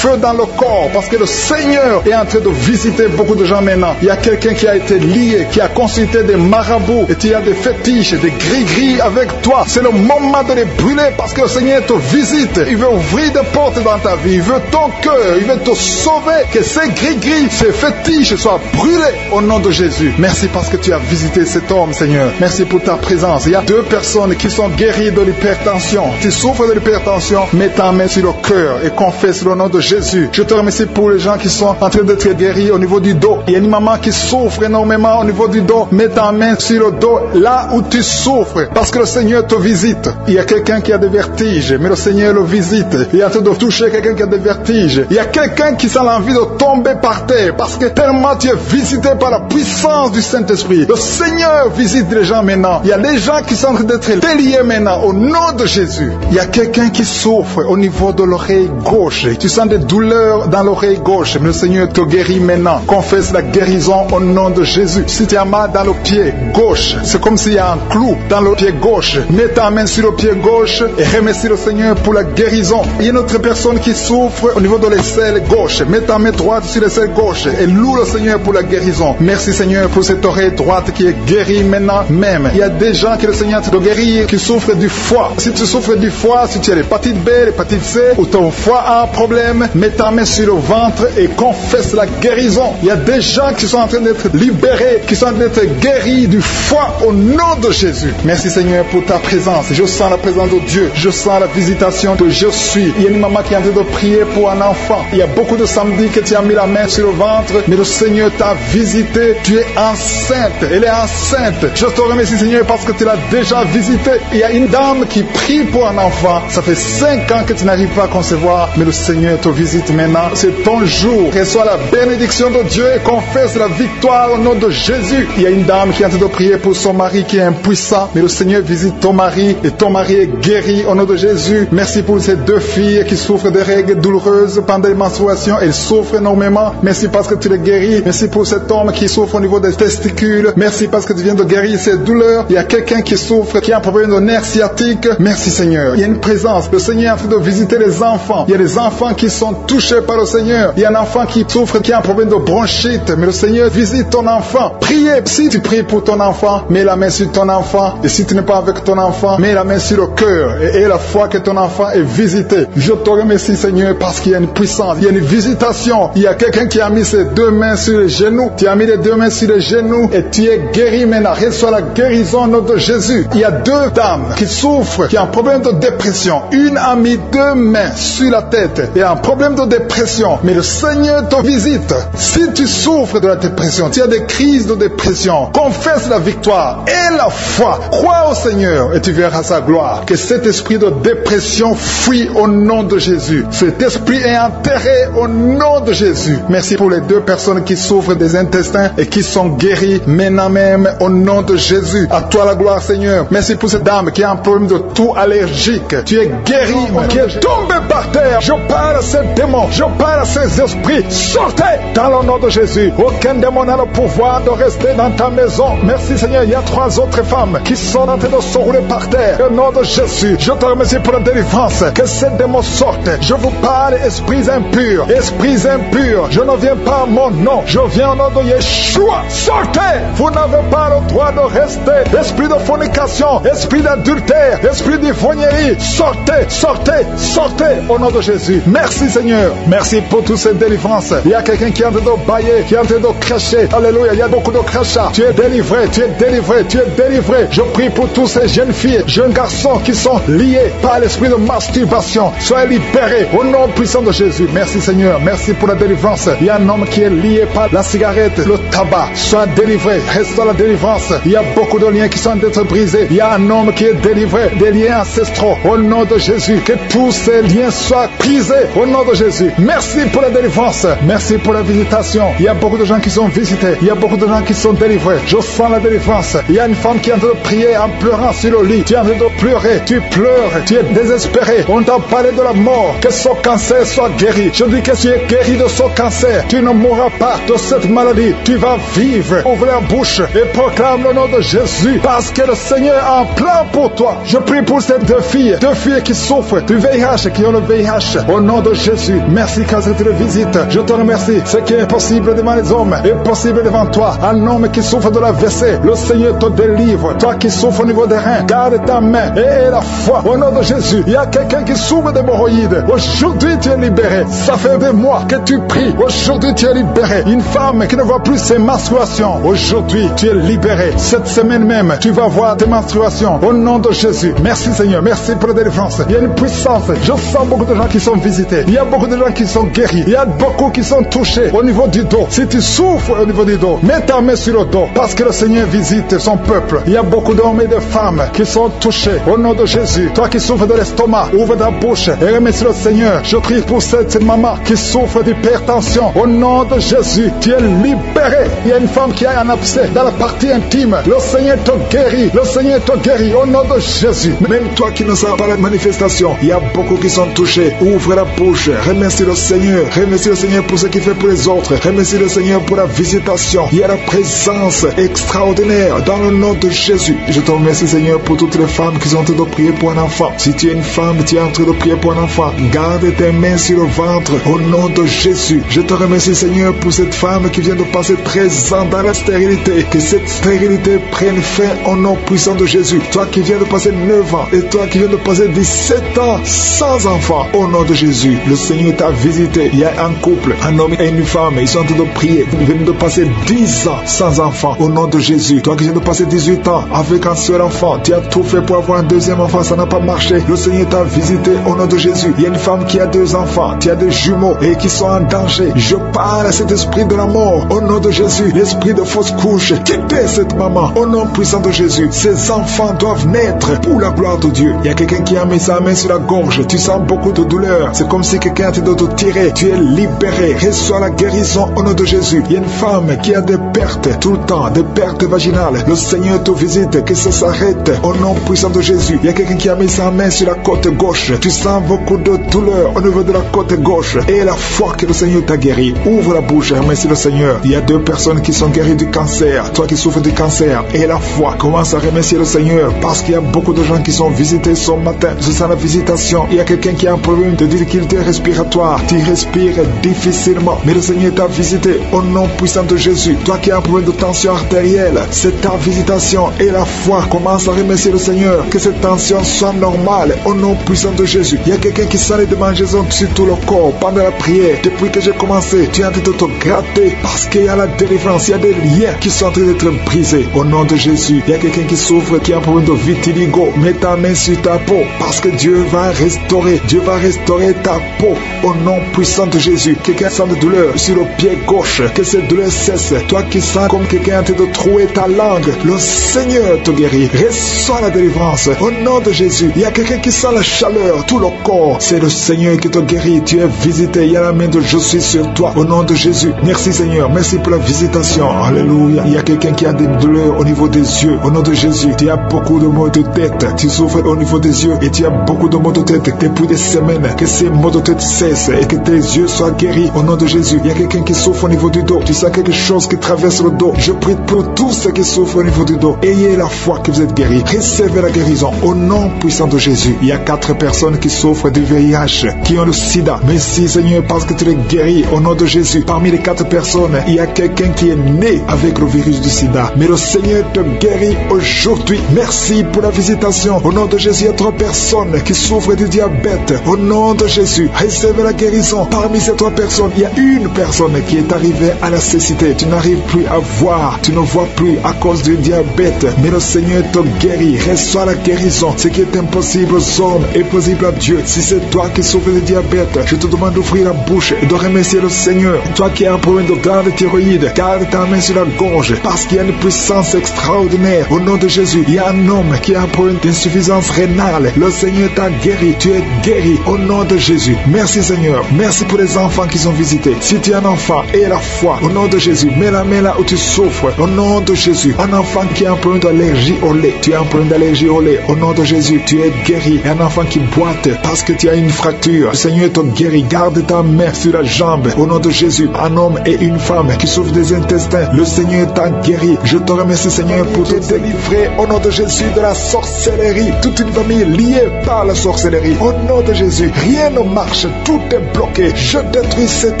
dans le corps parce que le Seigneur est en train de visiter beaucoup de gens maintenant. Il y a quelqu'un qui a été lié, qui a consulté des marabouts et tu as des fétiches, des gris-gris avec toi. C'est le moment de les brûler parce que le Seigneur te visite. Il veut ouvrir des portes dans ta vie. Il veut ton cœur. Il veut te sauver. Que ces gris-gris, ces fétiches soient brûlés au nom de Jésus. Merci parce que tu as visité cet homme, Seigneur. Merci pour ta présence. Il y a 2 personnes qui sont guéries de l'hypertension. Tu souffres de l'hypertension, mets ta main sur le cœur et confesse le nom de Jésus. Je te remercie pour les gens qui sont en train d'être guéris au niveau du dos. Il y a une maman qui souffre énormément au niveau du dos. Mets ta main sur le dos là où tu souffres parce que le Seigneur te visite. Il y a quelqu'un qui a des vertiges, mais le Seigneur le visite. Il est en train de toucher quelqu'un qui a des vertiges. Il y a quelqu'un qui sent l'envie de tomber par terre parce que tellement tu es visité par la puissance du Saint-Esprit. Le Seigneur visite les gens maintenant. Il y a des gens qui sont en train d'être déliés maintenant au nom de Jésus. Il y a quelqu'un qui souffre au niveau de l'oreille gauche. Tu sens des douleurs dans l'oreille gauche, mais le Seigneur te guérit maintenant. Confesse la guérison au nom de Jésus. Si tu as mal dans le pied gauche, c'est comme s'il y a un clou dans le pied gauche. Mets ta main sur le pied gauche et remercie le Seigneur pour la guérison. Il y a une autre personne qui souffre au niveau de l'aisselle gauche. Mets ta main droite sur l'aisselle gauche et loue le Seigneur pour la guérison. Merci Seigneur pour cette oreille droite qui est guérie maintenant même. Il y a des gens que le Seigneur te guérit qui souffrent du foie. Si tu souffres du foie, si tu as l'hépatite B, l'hépatite C ou ton foie a un problème, mets ta main sur le ventre et confesse la guérison. Il y a des gens qui sont en train d'être libérés, qui sont en train d'être guéris du foie au nom de Jésus. Merci Seigneur pour ta présence. Je sens la présence de Dieu. Je sens la visitation que je suis. Il y a une maman qui est en train de prier pour un enfant. Il y a beaucoup de samedis que tu as mis la main sur le ventre, mais le Seigneur t'a visité. Tu es enceinte. Elle est enceinte. Je te remercie Seigneur parce que tu l'as déjà visité. Il y a une dame qui prie pour un enfant. Ça fait 5 ans que tu n'arrives pas à concevoir, mais le Seigneur te visite maintenant. C'est ton jour. Reçois la bénédiction de Dieu et confesse la victoire au nom de Jésus. Il y a une dame qui est en train de prier pour son mari qui est impuissant, mais le Seigneur visite ton mari et ton mari est guéri au nom de Jésus. Merci pour ces 2 filles qui souffrent de règles douloureuses pendant les menstruations. Elles souffrent énormément. Merci parce que tu les guéris. Merci pour cet homme qui souffre au niveau des testicules. Merci parce que tu viens de guérir ces douleurs. Il y a quelqu'un qui souffre, qui a un problème de nerf sciatique. Merci Seigneur. Il y a une présence. Le Seigneur est en train de visiter les enfants. Il y a des enfants qui sont touchés par le Seigneur. Il y a un enfant qui souffre, qui a un problème de bronchite. Mais le Seigneur visite ton enfant. Priez. Si tu pries pour ton enfant, mets la main sur ton enfant. Et si tu n'es pas avec ton enfant, mets la main sur le cœur. Et la foi que ton enfant est visité. Je te remercie Seigneur parce qu'il y a une puissance. Il y a une visitation. Il y a quelqu'un qui a mis ses 2 mains sur les genoux. Tu as mis les 2 mains sur les genoux et tu es guéri maintenant. Reçois la guérison au nom de Jésus. Il y a 2 dames qui souffrent, qui ont un problème de dépression. Une a mis 2 mains sur la tête et a un problème de dépression. Mais le Seigneur te visite. Si tu souffres de la dépression, tu as des crises de dépression, confesse la victoire et la foi. Crois au Seigneur et tu verras sa gloire. Que cet esprit de dépression fuit au nom de Jésus. Cet esprit est enterré au nom de Jésus. Merci pour les 2 personnes qui souffrent des intestins et qui sont guéries maintenant même au nom de Jésus. À toi la gloire Seigneur. Merci pour cette dame qui a un problème de toux allergique. Tu es guéri, qui est tombé par terre. Je parle à ces démons, je parle à ces esprits. Sortez dans le nom de Jésus. Aucun démon n'a le pouvoir de rester dans ta maison. Merci Seigneur. Il y a 3 autres femmes qui sont en train de se rouler par terre. Au nom de Jésus, je te remercie pour la délivrance. Que ces démons sortent. Je vous parle, esprits impurs. Esprits impurs. Je ne viens pas à mon nom. Je viens au nom de Yeshua. Sortez. Vous n'avez pas le droit de rester. Esprit de fornication. Esprit d'adultère. Esprit d'ivrognerie. Sortez. Sortez. Sortez. Au nom de Jésus. Merci Seigneur. Merci pour toutes ces délivrances. Il y a quelqu'un qui est en train de bailler, qui est en train de cracher. Alléluia. Il y a beaucoup de crachats. Tu es délivré. Tu es délivré. Tu es délivré. Je prie pour tous ces jeunes filles, jeunes garçons qui sont liés par l'esprit de masturbation. Soyez libérés au nom puissant de Jésus. Merci Seigneur. Merci pour la délivrance. Il y a un homme qui est lié par la cigarette, le tabac. Sois délivré. Reste dans la délivrance. Il y a beaucoup de liens qui sont d'être brisés. Il y a un homme qui est délivré des liens ancestraux. Au nom de Jésus. Que tous ces liens soient brisés au nom de Jésus. Merci pour la délivrance. Merci pour la visitation. Il y a beaucoup de gens qui sont visités. Il y a beaucoup de gens qui sont délivrés. Je sens la délivrance. Il y a une femme qui est en train de prier en pleurant sur le lit. Tu es en train de pleurer. Tu pleures. Tu es désespéré. On t'a parlé de la mort. Que ce cancer soit guéri. Je dis que tu es guéri de ce cancer. Tu ne mourras pas de cette maladie. Tu vas vivre. Ouvre la bouche et proclame le nom de Jésus. Parce que le Seigneur a un plan pour toi. Je prie pour ces deux filles qui souffrent du VIH, qui ont le VIH. Au nom de Jésus. Merci quand tu le visites. Je te remercie. Ce qui est impossible devant les hommes est possible devant toi. Un homme qui souffre de l'AVC, le Seigneur te délivre. Toi qui souffres au niveau des reins, garde ta main et la foi. Au nom de Jésus. Il y a quelqu'un qui souffre d'hémorroïdes. Aujourd'hui tu es libéré. Ça fait des mois que tu pries. Aujourd'hui tu es libéré. Une femme qui ne voit plus ses menstruations. Aujourd'hui tu es libéré. Cette semaine même, tu vas voir tes menstruations. Au nom de Jésus. Merci Seigneur. Merci pour la délivrance. Il y a une puissance. Je sens beaucoup de gens qui sont visités. Il y a beaucoup de gens qui sont guéris. Il y a beaucoup qui sont touchés au niveau du dos. Si tu souffres au niveau du dos, mets ta main sur le dos. Parce que le Seigneur visite son peuple. Il y a beaucoup d'hommes et de femmes qui sont touchés. Au nom de Jésus. Toi qui souffres de l'estomac, ouvre ta bouche et remercie le Seigneur. Je prie pour cette maman qui souffre d'hypertension. Au nom de Jésus, tu es libéré. Il y a une femme qui a un abcès dans la partie intime. Le Seigneur te guérit. Le Seigneur te guérit. Au nom de Jésus. Même toi qui ne sais pas la manifestation, il y a beaucoup qui sont touchés. Ouvre la bouche. Remercie le Seigneur. Remercie le Seigneur pour ce qu'il fait pour les autres. Remercie le Seigneur pour la visitation. Il y a la présence extraordinaire dans le nom de Jésus. Je te remercie Seigneur pour toutes les femmes qui sont en train de prier pour un enfant. Si tu es une femme, tu es en train de prier pour un enfant, garde tes mains sur le ventre au nom de Jésus. Je te remercie Seigneur pour cette femme qui vient de passer 13 ans dans la stérilité. Que cette stérilité prenne fin au nom puissant de Jésus. Toi qui viens de passer 9 ans et toi qui viens de passer 17 ans sans enfant, au nom de Jésus, le Seigneur t'a visité. Il y a un couple, un homme et une femme, ils sont en train de prier. Vous venez de passer 10 ans sans enfant, au nom de Jésus. Toi qui viens de passer 18 ans avec un seul enfant, tu as tout fait pour avoir un deuxième enfant, ça n'a pas marché. Le Seigneur t'a visité au nom de Jésus. Il y a une femme qui a 2 enfants, tu as des jumeaux et qui sont en danger. Je parle à cet esprit de la mort au nom de Jésus. L'esprit de fausse couche, quittez cette maman au nom puissant de Jésus. Ces enfants doivent naître pour la gloire de Dieu. Il y a quelqu'un qui a mis sa main sur la gorge. Tu sens beaucoup de douleur. C'est comme si quelqu'un était de te tirer. Tu es libéré. Reçois la guérison au nom de Jésus. Il y a une femme qui a des pertes tout le temps, des pertes vaginales. Le Seigneur te visite, que ça s'arrête au nom puissant de Jésus. Il y a quelqu'un qui a mis sa main sur la côte gauche. Tu sens beaucoup de douleur au niveau de la côte gauche. Et la foi que le Seigneur t'a guéri. Ouvre la bouche et remercie le Seigneur. Il y a 2 personnes qui sont guéries du cancer. Toi qui souffres du cancer et la foi, commence à remercier le Seigneur parce qu'il y a beaucoup de gens qui sont visités ce matin. Je sens la visitation. Il y a quelqu'un qui a un problème de difficulté respiratoire. Tu respires difficilement, mais le Seigneur t'a visité au nom puissant de Jésus. Toi qui as un problème de tension artérielle, c'est ta visitation et la foi. Commence à remercier le Seigneur. Que cette tension soit normale au nom puissant de Jésus. Il y a quelqu'un qui sent les démangeaisons sur tout le corps pendant la prière. Depuis que j'ai commencé, tu es en train de te gratter parce qu'il y a la délivrance. Il y a des liens qui sont en train d'être brisés au nom de Jésus. Il y a quelqu'un qui souffre, qui a un problème de vitiligo. Mets ta main sur ta peau parce que Dieu va restaurer. Dieu va restaurer ta peau au nom puissant de Jésus. Quelqu'un sent de douleur sur le pied gauche, que cette douleur cesse. Toi qui sens comme quelqu'un est en train de trouer ta langue, le Seigneur te guérit. Reçois la délivrance au nom de Jésus. Il y a quelqu'un qui sent la chaleur, tout le corps. C'est le Seigneur qui te guérit. Tu es visité. Il y a la main de je suis sur toi au nom de Jésus. Merci Seigneur. Merci pour la visitation. Alléluia. Il y a quelqu'un qui a des douleurs au niveau des yeux. Au nom de Jésus. Tu as beaucoup de maux de tête. Tu souffres au niveau des yeux et tu as beaucoup de maux de tête depuis des semaines. Que ces maux de tête cessent et que tes yeux soient guéris au nom de Jésus. Il y a quelqu'un qui souffre au niveau du dos. Tu sens quelque chose qui traverse le dos. Je prie pour tous ceux qui souffrent au niveau du dos. Ayez la foi que vous êtes guéris. Recevez la guérison au nom puissant puissant de Jésus. Il y a 4 personnes qui souffrent du VIH, qui ont le sida. Merci Seigneur parce que tu les guéris au nom de Jésus. Parmi les 4 personnes, il y a quelqu'un qui est né avec le virus du sida. Mais le Seigneur te guérit aujourd'hui. Merci pour la visitation. Au nom de Jésus, il y a 3 personnes qui souffrent du diabète. Au nom de Jésus, recevez la guérison. Parmi ces 3 personnes, il y a une personne qui est arrivée à la cécité. Tu n'arrives plus à voir, tu ne vois plus à cause du diabète. Mais le Seigneur te guérit. Reçois la guérison. Ce qui est impossible aux hommes est possible à Dieu. Si c'est toi qui souffres du diabète, je te demande d'ouvrir la bouche et de remercier le Seigneur. Toi qui as un problème de glande thyroïde, garde ta main sur la gorge parce qu'il y a une puissance extraordinaire. Au nom de Jésus, il y a un homme qui a un problème d'insuffisance rénale. Le Seigneur t'a guéri. Tu es guéri au nom de Jésus. Merci Seigneur. Merci pour les enfants qui sont visités. Si tu es un enfant, aie la foi. Au nom de Jésus, mets la main là où tu souffres. Au nom de Jésus, un enfant qui a un problème d'allergie au lait. Tu as un problème d'allergie au lait. Au nom de Jésus, tu es guéri. Et un enfant qui boite parce que tu as une fracture. Le Seigneur te guérit. Garde ta main sur la jambe. Au nom de Jésus, un homme et une femme qui souffrent des intestins. Le Seigneur t'a guéri. Je te remercie Seigneur pour te délivrer au nom de Jésus de la sorcellerie. Toute une famille liée par la sorcellerie. Au nom de Jésus, rien ne marche. Tout est bloqué. Je détruis cet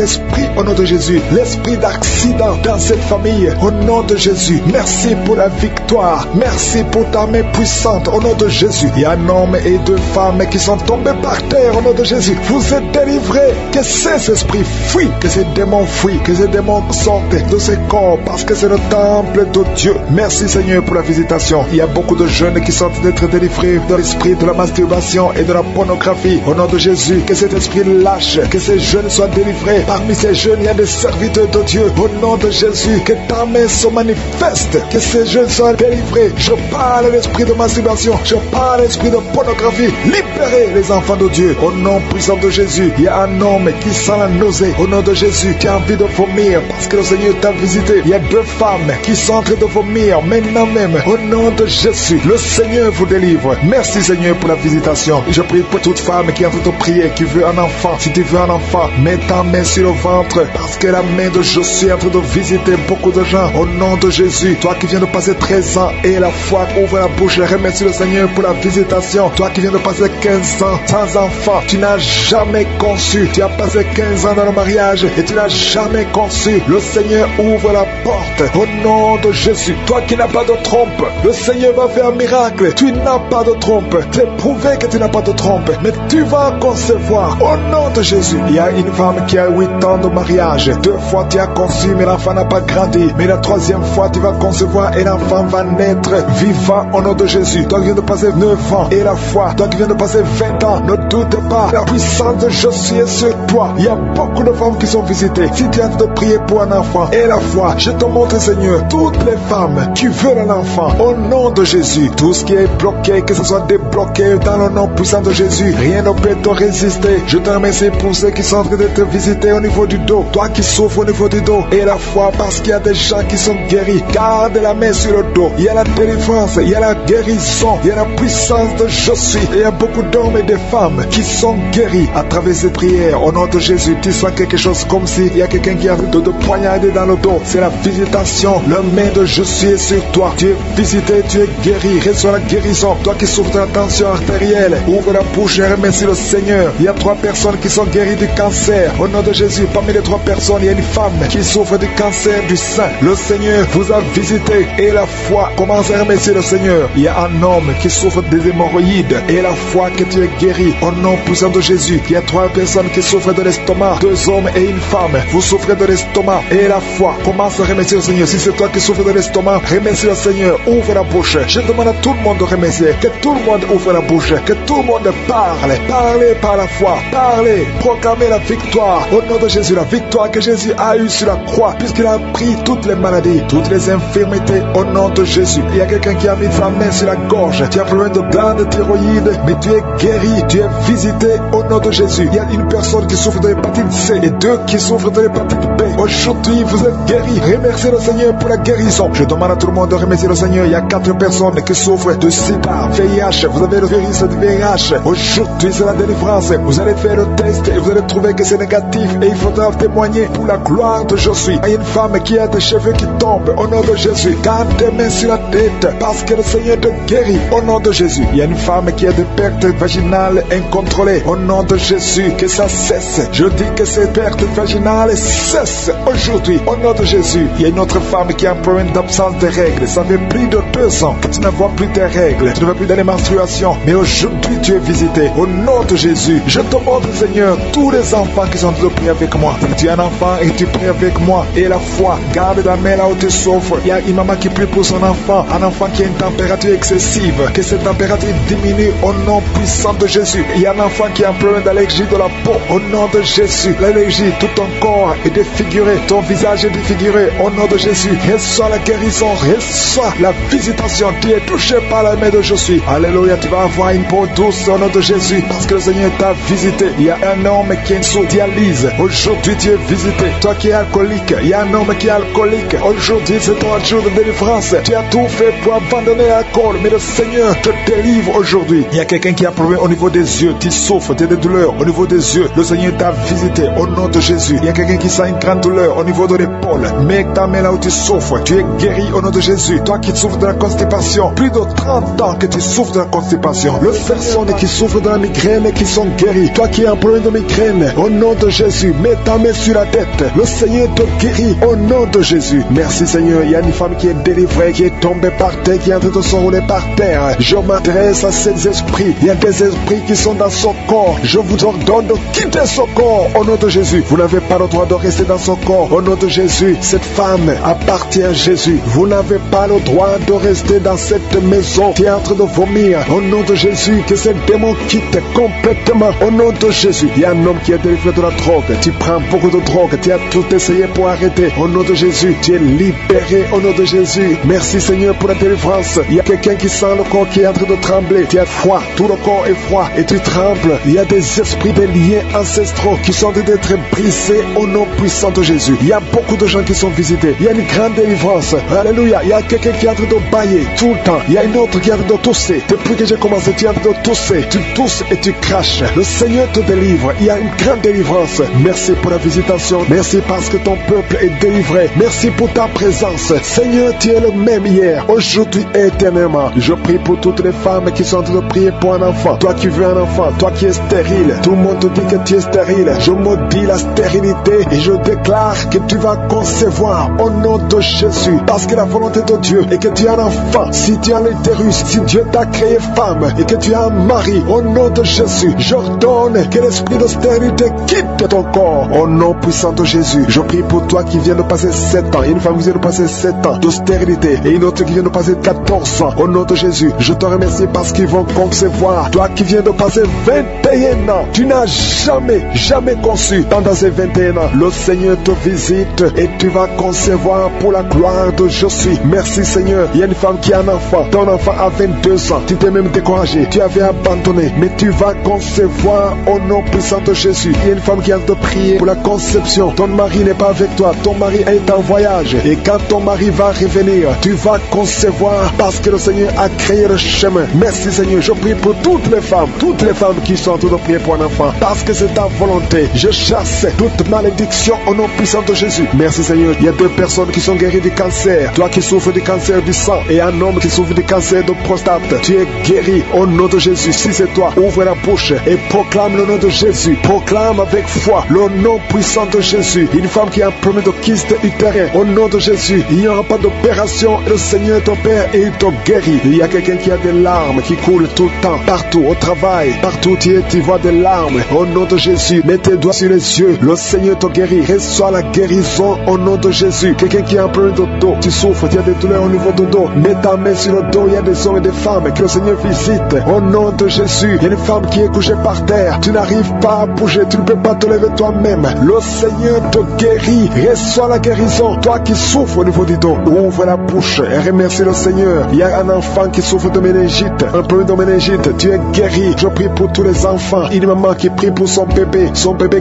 esprit au nom de Jésus. L'esprit d'accident dans cette famille. Au nom de Jésus. Merci pour la victoire. Merci pour ta main puissante. Au nom de Jésus. Il y a un homme et 2 femmes qui sont tombés par terre. Au nom de Jésus. Vous êtes délivrés. Que ces esprits fuient. Que ces démons fuient. Que ces démons sortent de ces corps. Parce que c'est le temple de Dieu. Merci Seigneur pour la visitation. Il y a beaucoup de jeunes qui sont d'être délivrés de l'esprit de la masturbation et de la pornographie. Au nom de Jésus. Que cet esprit lâche. Que ces jeunes soient délivrés. Parmi ces jeunes, il y a des serviteurs de Dieu. Au nom de Jésus. Que ta main se manifeste. Que ces jeunes soient délivrés. Je parle à l'esprit de masturbation. Je parle à l'esprit de pornographie. Libérez les enfants de Dieu. Au nom puissant de Jésus. Il y a un homme qui sent la nausée. Au nom de Jésus. Qui a envie de vomir parce que le Seigneur t'a visité. Il y a 2 femmes qui sont en train de vomir maintenant même. Au nom de Jésus. Le Seigneur vous délivre. Merci Seigneur pour la visitation. Je prie pour toute femme qui est en train de prier, qui veut un enfant. Si tu veux un enfant, mets ta main sur le ventre parce que la main de Josué est en train de visiter beaucoup de gens. Au nom de Jésus. Toi qui viens de passer 13 ans et la foi, ouvre la bouche et remercie le Seigneur pour la visitation. Toi qui viens de passer 15 ans sans enfant, tu n'as jamais conçu. Tu as passé 15 ans dans le mariage et tu n'as jamais conçu. Le Seigneur ouvre la porte. Au nom de Jésus. Toi qui n'as pas de trompe, le Seigneur va faire un miracle. Tu n'as pas de trompe. C'est prouvé que tu n'as pas de trompe. Mais tu vas concevoir. Au nom de Jésus. Il y a une femme qui a 8 ans de mariage. 2 fois tu as conçu mais l'enfant n'a pas grandi. Mais la 3e fois tu vas concevoir et l'enfant va naître vivant au nom de Jésus. Toi qui viens de passer 9 ans et la foi. Toi qui viens de passer 20 ans. Ne doute pas. La puissance de Jésus est sur toi. Il y a beaucoup de femmes qui sont visitées. Si tu as de prier pour un enfant et la foi, je te montre Seigneur, toutes les femmes qui veulent un enfant, au nom de Jésus, tout ce qui est bloqué, que ce soit débloqué dans le nom puissant de Jésus, rien ne peut te résister. Je te remercie pour ceux qui sont en train d'être visités au niveau du dos, toi qui souffres au niveau du dos, et la foi parce qu'il y a des gens qui sont guéris. Garde la main sur le dos, il y a la délivrance, il y a la guérison, il y a la puissance de Jésus. Et il y a beaucoup d'hommes et de femmes qui sont guéris à travers ces prières. Au nom de Jésus, tu sens quelque chose comme si il y a quelqu'un qui a de poignarder dans le dos. C'est la visitation. La main de Jésus est sur toi. Tu es visité, tu es guéri. Reçois la guérison. Toi qui souffres de la tension artérielle, ouvre la bouche et remercie le Seigneur. Il y a 3 personnes qui sont guéries du cancer. Au nom de Jésus, parmi les 3 personnes, il y a une femme qui souffre du cancer du sein. Le Seigneur vous a visité et la foi commence à remercier le Seigneur. Il y a un homme qui souffre des hémorroïdes et la foi que tu es guéri. Au nom puissant de Jésus, il y a 3 personnes qui souffrent de l'estomac. 2 hommes et une femme. Vous souffrez de l'estomac et la foi. Commence à remercier le Seigneur. Si c'est toi qui souffres de l'estomac, remercie le Seigneur. Ouvre la bouche. Je demande à tout le monde de remercier. Que tout le monde ouvre la bouche. Que tout le monde parle. Parlez par la foi. Parlez. Proclamez la victoire. Au nom de Jésus, la victoire que Jésus a eue sur la croix, puisqu'il a pris toutes les maladies, toutes les infirmités. Au nom de Jésus. Il y a quelqu'un qui a mis sa main sur la gorge. Tu as problème de glande thyroïde, mais tu es guéri. Tu es visité au nom de Jésus. Il y a une personne qui souffre de l'hépatite C et 2 qui souffrent de l'hépatite B. Aujourd'hui, vous êtes guéris. Remerciez le Seigneur pour la guérison. Je demande à tout le monde de remercier le Seigneur. Il y a 4 personnes qui souffrent de sida, VIH. Vous avez le virus de VIH. Aujourd'hui, c'est la délivrance. Vous allez faire le test et vous allez trouver que c'est négatif. Et il faudra témoigner pour la gloire de Jésus. Il y a une femme qui a des cheveux qui tombent. Au nom de Jésus, garde tes mains sur la tête parce que le Seigneur te guérit. Au nom de Jésus. Il y a une femme qui a des pertes vaginales incontrôlées. Au nom de Jésus, que ça cesse. Je dis que ces pertes vaginales cessent aujourd'hui. Au nom de Jésus, il y a une autre femme qui a un problème d'absence de règles. Ça fait plus de 2 ans que tu ne vois plus tes règles. Tu ne vois plus dans les menstruations. Mais aujourd'hui, tu es visité. Au nom de Jésus, je te montre, Seigneur, tous les enfants qui sont en train de prier avec moi. Si tu es un enfant et tu pries avec moi, et la foi, garde la main là où tu souffres. Il y a une maman qui prie pour son enfant, un enfant qui a une température excessive, que cette température diminue au nom puissant de Jésus. Il y a un enfant qui a un problème d'allergie de la peau, au nom de Jésus. L'allergie, tout ton corps est défiguré, ton visage est défiguré, au nom de Jésus. Reçois la guérison, reçois la visitation. Tu es touché par la main de Jésus. Alléluia, tu vas avoir une peau douce au nom de Jésus, parce que le Seigneur t'a visité. Il y a un homme qui est sous dialyse. Aujourd'hui, tu es visité. Toi qui es alcoolique, il y a un homme qui est alcoolique. Aujourd'hui, c'est ton jour de délivrance. Tu as tout fait pour abandonner l'alcool, mais le Seigneur te délivre aujourd'hui. Il y a quelqu'un qui a problème au niveau des yeux. Tu souffres, tu as des douleurs au niveau des yeux. Le Seigneur t'a visité au nom de Jésus. Il y a quelqu'un qui sent une grande douleur au niveau de l'épaule. Mets ta main là où tu souffres. Tu es guéri au nom de Jésus. Toi qui souffres de la constipation, plus de 30 ans que tu souffres de la constipation. Les personnes qui souffrent de la migraine qui sont guéries. Toi qui as un problème de migraine, au nom de Jésus, mets ta main sur la tête. Le Seigneur te guérit au nom de Jésus. Merci Seigneur. Il y a une femme qui est délivrée, qui est tombée par terre, qui est en train de s'enrouler par terre. Je m'adresse à ces esprits. Il y a des esprits qui sont dans son corps. Je vous ordonne de quitter son corps au nom de Jésus. Vous n'avez pas le droit de rester dans son corps au nom de Jésus. Cette femme appartient à Jésus. Vous n'avez pas le droit de rester dans cette maison qui est en train de vomir au nom de Jésus. Que ce démon quitte complètement au nom de Jésus. Il y a un homme qui est délivré de la drogue. Tu prends beaucoup de drogue. Tu as tout essayé pour arrêter au nom de Jésus. Tu es libéré au nom de Jésus. Merci Seigneur pour la délivrance. Il y a quelqu'un qui sent le corps qui est en train de trembler. Tu as froid. Tout le corps est froid et tu trembles. Il y a des esprits, des liens ancestraux qui sont en train d'être brisés au nom puissant de Jésus. Il y a beaucoup de gens qui sont visités. Il y a une grande délivrance. Alléluia. Il y a quelqu'un qui est en train de bailler tout le temps. Il y a une autre qui est en train de tousser. Depuis que j'ai commencé, tu es en train de tousser. Tu tousses et tu craches. Le Seigneur te délivre. Il y a une grande délivrance. Merci pour la visitation. Merci parce que ton peuple est délivré. Merci pour ta présence. Seigneur, tu es le même hier, aujourd'hui et éternellement. Je prie pour toutes les femmes qui sont en train de prier pour un enfant. Toi qui veux un enfant, toi qui es stérile. Tout le monde te dit que tu es stérile. Je maudis la stérilité et je déclare que tu vas concevoir au nom de Jésus. Parce que la volonté de Dieu est que tu as un enfant. Si tu as l'utérus, si Dieu t'a créé femme et que tu as un mari, au nom de Jésus, j'ordonne que l'esprit de stérilité quitte ton corps. Au nom puissant de Jésus, je prie pour toi qui viens de passer 7 ans. Il y a une femme qui vient de passer 7 ans de stérilité et une autre qui vient de passer 14 ans. Au nom de Jésus, je te remercie parce qu'ils vont concevoir. Toi qui viens de passer 21 ans, tu n'as jamais conçu. Pendant ces 21 ans, le Seigneur te visite et tu vas concevoir pour la gloire de Jésus. Merci Seigneur. Il y a une femme qui a un enfant. Ton enfant a 22 ans. Tu t'es même découragé. Tu avais abandonné. Mais tu vas concevoir au nom puissant de Jésus. Il y a une femme qui a de prier pour la conception. Ton mari n'est pas avec toi. Ton mari est en voyage. Et quand ton mari va revenir, tu vas concevoir parce que le Seigneur a créé le chemin. Merci Seigneur. Je prie pour toutes les femmes qui sont en train de prier pour un enfant. Parce que c'est ta volonté. Je chasse toute malédiction au nom puissant de Jésus. Merci Seigneur. Il y a 2 personnes qui sont guéries du cancer. Toi qui souffres du cancer du sang et un homme qui souffre du cancer de prostate. Tu es guéri au nom de Jésus. Si c'est toi, ouvre la bouche et proclame le nom de Jésus. Proclame avec foi le nom puissant de Jésus. Une femme qui a un problème de kyste utérin. Au nom de Jésus, il n'y aura pas d'opération. Le Seigneur est ton Père et il te guérit. Il y a quelqu'un qui a des larmes qui coulent tout le temps. Partout, au travail, partout tu vois des larmes. Au nom de Jésus, mets tes doigts sur les yeux. Le Seigneur te guérit. Reçois la guérison au nom de Jésus. Quelqu'un qui a un problème de dos, tu souffres, tu as des douleurs au niveau du dos. Mets ta main sur le dos. Il y a des hommes et des femmes que le Seigneur visite. Au nom de Jésus, il y a une femme qui est couchée par terre. Tu n'arrives pas à bouger, tu ne peux pas te lever toi-même. Le Seigneur te guérit. Reçois la guérison. Toi qui souffres au niveau du dos, ouvre la bouche et remercie le Seigneur. Il y a un enfant qui souffre de méningite, un problème de méningite. Tu es guéri. Je prie pour tous les enfants. Une maman qui prie pour son bébé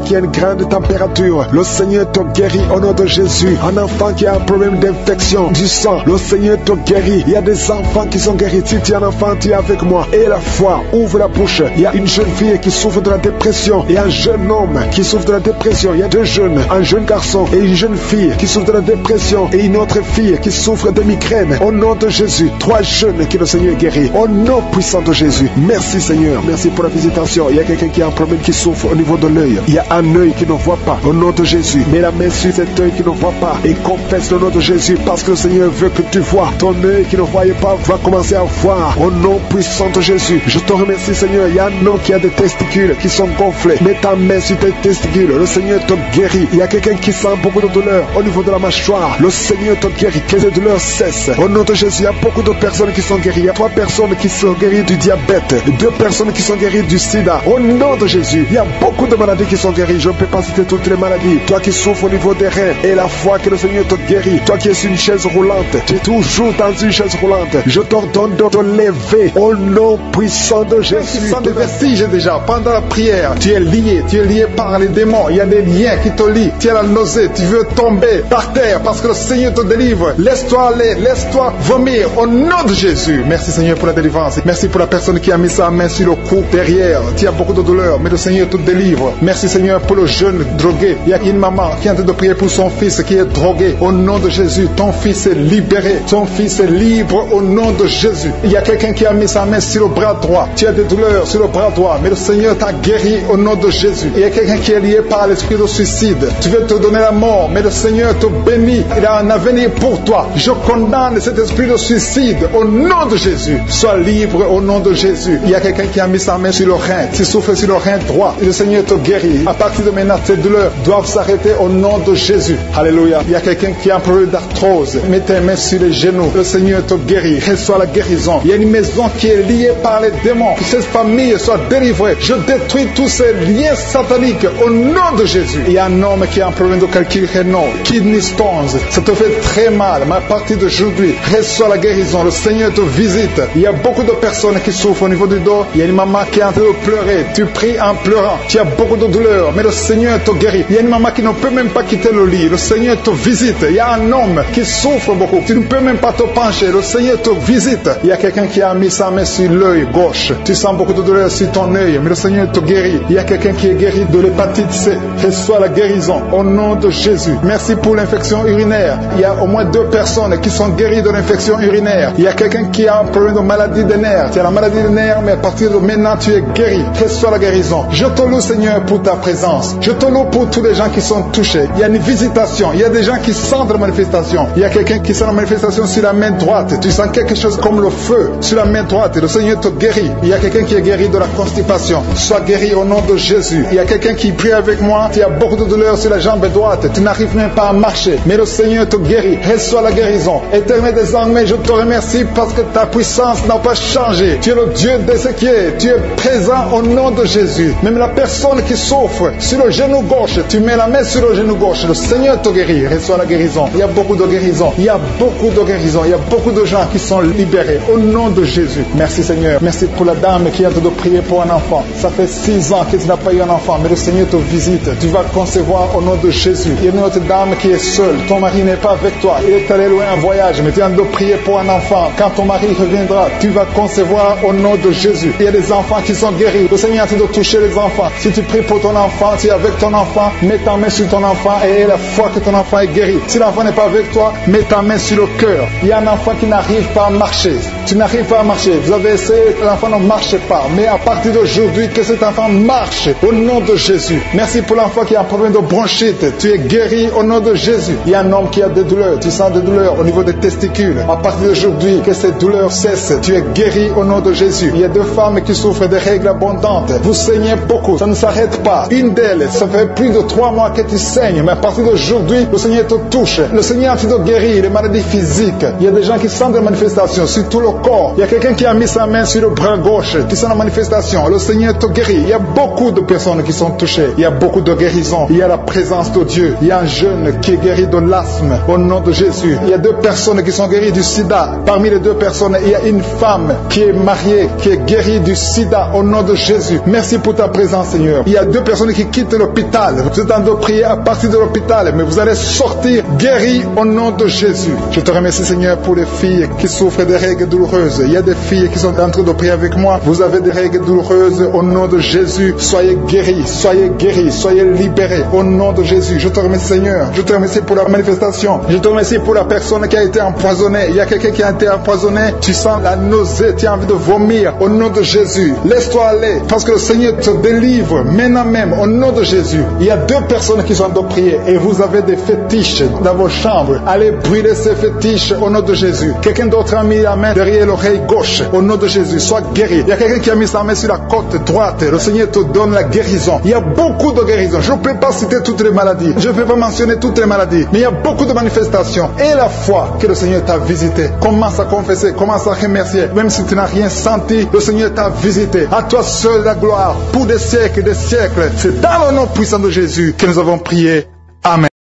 qui a une grande température. Le Seigneur te guérit au nom de Jésus. Un enfant qui a un problème d'infection du sang, le Seigneur te guérit. Il y a des enfants qui sont guéris. Si tu es un enfant, tu es avec moi. Et la foi, ouvre la bouche. Il y a une jeune fille qui souffre de la dépression et un jeune homme qui souffre de la dépression. Il y a 2 jeunes, un jeune garçon et une jeune fille qui souffre de la dépression et une autre fille qui souffre de migraine. Au nom de Jésus, 3 jeunes que le Seigneur guérit. Au nom nom puissant de Jésus. Merci Seigneur. Merci pour la visitation. Il y a quelqu'un qui a un problème qui souffre au niveau de l'œil. Il y a un œil qui ne voit pas. Au nom de Jésus. Mets la main sur cet œil qui ne voit pas et confesse le nom de Jésus parce que le Seigneur veut que tu vois. Ton œil qui ne voyait pas va commencer à voir. Au nom puissant de Jésus. Je te remercie Seigneur. Il y a un homme qui a des testicules qui sont gonflés. Mets ta main sur tes testicules. Le Seigneur te guérit. Il y a quelqu'un qui sent beaucoup de douleur au niveau de la mâchoire. Le Seigneur te guérit. Que les douleurs cessent. Au nom de Jésus, il y a beaucoup de personnes qui sont guéries. Il y a 3 personnes qui sont guéries du diabète. 2 personnes qui sont guéries du sida. Au nom de Jésus, il y a beaucoup de maladies qui sont guéries. Je ne peux pas citer toutes les maladies. Toi qui souffres au niveau des reins et la foi que le Seigneur te guérit. Toi qui es sur une chaise roulante. Tu es toujours dans une chaise roulante. Je t'ordonne de te lever au nom puissant de Jésus. Tu sens des vertiges déjà pendant la prière. Tu es lié par les démons. Il y a des liens qui te lient. Tu as la nausée. Tu veux tomber par terre parce que le Seigneur te délivre. Laisse-toi aller. Laisse-toi vomir au nom de Jésus. Merci Seigneur pour la délivrance. Merci pour la personne qui a mis sa main sur le cou derrière. Tu as beaucoup de douleur, mais le Seigneur te délivre. Merci Seigneur pour le jeune drogué. Il y a une maman qui est en train de prier pour son fils qui est drogué. Au nom de Jésus, ton fils est libéré. Ton fils est libre au nom de Jésus. Il y a quelqu'un qui a mis sa main sur le bras droit. Tu as des douleurs sur le bras droit, mais le Seigneur t'a guéri au nom de Jésus. Il y a quelqu'un qui est lié par l'esprit de suicide. Tu veux te donner la mort, mais le Seigneur te bénit. Il a un avenir pour toi. Je condamne cet esprit de suicide au nom de Jésus. Sois libre au nom de Jésus. Il y a quelqu'un qui a mis sa main sur le rein. Tu souffres sur le rein droit. Le Seigneur te guérit. À partir de maintenant, ces douleurs doivent s'arrêter au nom de Jésus. Alléluia. Il y a quelqu'un qui a un problème d'arthrose. Mets tes mains sur les genoux. Le Seigneur te guérit. Reçois la guérison. Il y a une maison qui est liée par les démons. Que cette famille soit délivrée. Je détruis tous ces liens sataniques au nom de Jésus. Il y a un homme qui a un problème de calcul rénal, kidney stones. Ça te fait très mal. Mais à partir d'aujourd'hui, reçois la guérison. Le Seigneur te visite. Il y a beaucoup de personnes qui souffrent au niveau du dos. Il y a une maman qui est en train de pleurer. Tu pries en pleurant. Tu as beaucoup de douleur, mais le Seigneur te guérit. Il y a une maman qui ne peut même pas quitter le lit. Le Seigneur te visite. Il y a un homme qui souffre beaucoup. Tu ne peux même pas te pencher. Le Seigneur te visite. Il y a quelqu'un qui a mis sa main sur l'œil gauche. Tu sens beaucoup de douleur sur ton œil, mais le Seigneur te guérit. Il y a quelqu'un qui est guéri de l'hépatite C. Reçois la guérison au nom de Jésus. Merci pour l'infection urinaire. Il y a au moins 2 personnes qui sont guéries de l'infection urinaire. Il y a quelqu'un qui a un problème de maladie des nerfs. Tu as la maladie des nerfs, mais à partir de maintenant, tu es guéri. Reçois la guérison. Je te loue, Seigneur, pour ta présence. Je te loue pour tous les gens qui sont touchés. Il y a une visitation. Il y a des gens qui sentent la manifestation. Il y a quelqu'un qui sent la manifestation sur la main droite. Tu sens quelque chose comme le feu sur la main droite. Le Seigneur te guérit. Il y a quelqu'un qui est guéri de la constipation. Sois guéri au nom de Jésus. Il y a quelqu'un qui prie avec moi. Tu as beaucoup de douleur sur la jambe droite. Tu n'arrives même pas à marcher. Mais le Seigneur te guérit. Reçois la guérison. Éternel des armées, je te remercie parce que ta puissance n'a pas changé. Tu es le Dieu d'Ézéchiel. Tu es présent au nom de Jésus. Même la personne qui souffre sur le genou gauche, tu mets la main sur le genou gauche. Le Seigneur te guérit. Reçois la guérison. Il y a beaucoup de guérison. Il y a beaucoup de guérison. Il y a beaucoup de gens qui sont libérés au nom de Jésus. Merci Seigneur. Merci pour la dame qui est en train de prier pour un enfant. Ça fait 6 ans que tu n'as pas eu un enfant, mais le Seigneur te visite. Tu vas concevoir au nom de Jésus. Il y a une autre dame qui est seule. Ton mari n'est pas avec toi. Il est allé loin en voyage, mais tu es en train de prier pour un enfant. Quand ton mari reviendra, tu vas concevoir au nom de Jésus. Il y a des enfants qui sont guéris. Le Seigneur est en train de toucher les enfants. Si tu pries pour ton enfant, tu es avec ton enfant, mets ta main sur ton enfant et aie la foi que ton enfant est guéri. Si l'enfant n'est pas avec toi, mets ta main sur le cœur. Il y a un enfant qui n'arrive pas à marcher. Tu n'arrives pas à marcher. Vous avez essayé, l'enfant ne marche pas. Mais à partir d'aujourd'hui, que cet enfant marche au nom de Jésus. Merci pour l'enfant qui a un problème de bronchite. Tu es guéri au nom de Jésus. Il y a un homme qui a des douleurs. Tu sens des douleurs au niveau des testicules. À partir d'aujourd'hui, que ces douleurs cessent. Tu es guéri au nom de Jésus. Il y a 2 femmes qui souffrent de règles abondantes. Vous saignez beaucoup. Ça ne s'arrête pas. Une d'elles, ça fait plus de 3 mois que tu saignes. Mais à partir d'aujourd'hui, le Seigneur te touche. Le Seigneur a fait de guérir les maladies physiques. Il y a des gens qui sentent des manifestations sur tout le corps. Il y a quelqu'un qui a mis sa main sur le bras gauche. Tu sens la manifestation. Le Seigneur te guérit. Il y a beaucoup de personnes qui sont touchées. Il y a beaucoup de guérisons. Il y a la présence de Dieu. Il y a un jeune qui est guéri de l'asthme au nom de Jésus. Il y a 2 personnes qui sont guéries du sida. Parmi les 2 personnes, il y a une femme qui est mariée, qui est guérie du sida au nom de Jésus. Merci pour ta présence, Seigneur. Il y a 2 personnes qui quittent l'hôpital. Vous êtes en train de prier à partir de l'hôpital, mais vous allez sortir guéris au nom de Jésus. Je te remercie, Seigneur, pour les filles qui souffrent des règles douloureuses. Il y a des filles qui sont en train de prier avec moi. Vous avez des règles douloureuses au nom de Jésus. Soyez guéris, soyez libérés au nom de Jésus. Je te remercie, Seigneur. Je te remercie pour la manifestation. Je te remercie pour la personne qui a été empoisonnée. Il y a quelqu'un qui a été empoisonné. Tu sens la nausée nausée, tu as envie de vomir, au nom de Jésus, laisse-toi aller, parce que le Seigneur te délivre maintenant même, au nom de Jésus. Il y a 2 personnes qui sont en train de prier et vous avez des fétiches dans vos chambres. Allez brûler ces fétiches au nom de Jésus. Quelqu'un d'autre a mis la main derrière l'oreille gauche, au nom de Jésus, sois guéri. Il y a quelqu'un qui a mis sa main sur la côte droite, le Seigneur te donne la guérison. Il y a beaucoup de guérisons. Je ne peux pas citer toutes les maladies, je ne peux pas mentionner toutes les maladies, mais il y a beaucoup de manifestations. Et la foi que le Seigneur t'a visité, commence à confesser, commence à remercier, même si tu n'as rien senti, le Seigneur t'a visité. À toi seul la gloire, pour des siècles et des siècles. C'est dans le nom puissant de Jésus que nous avons prié.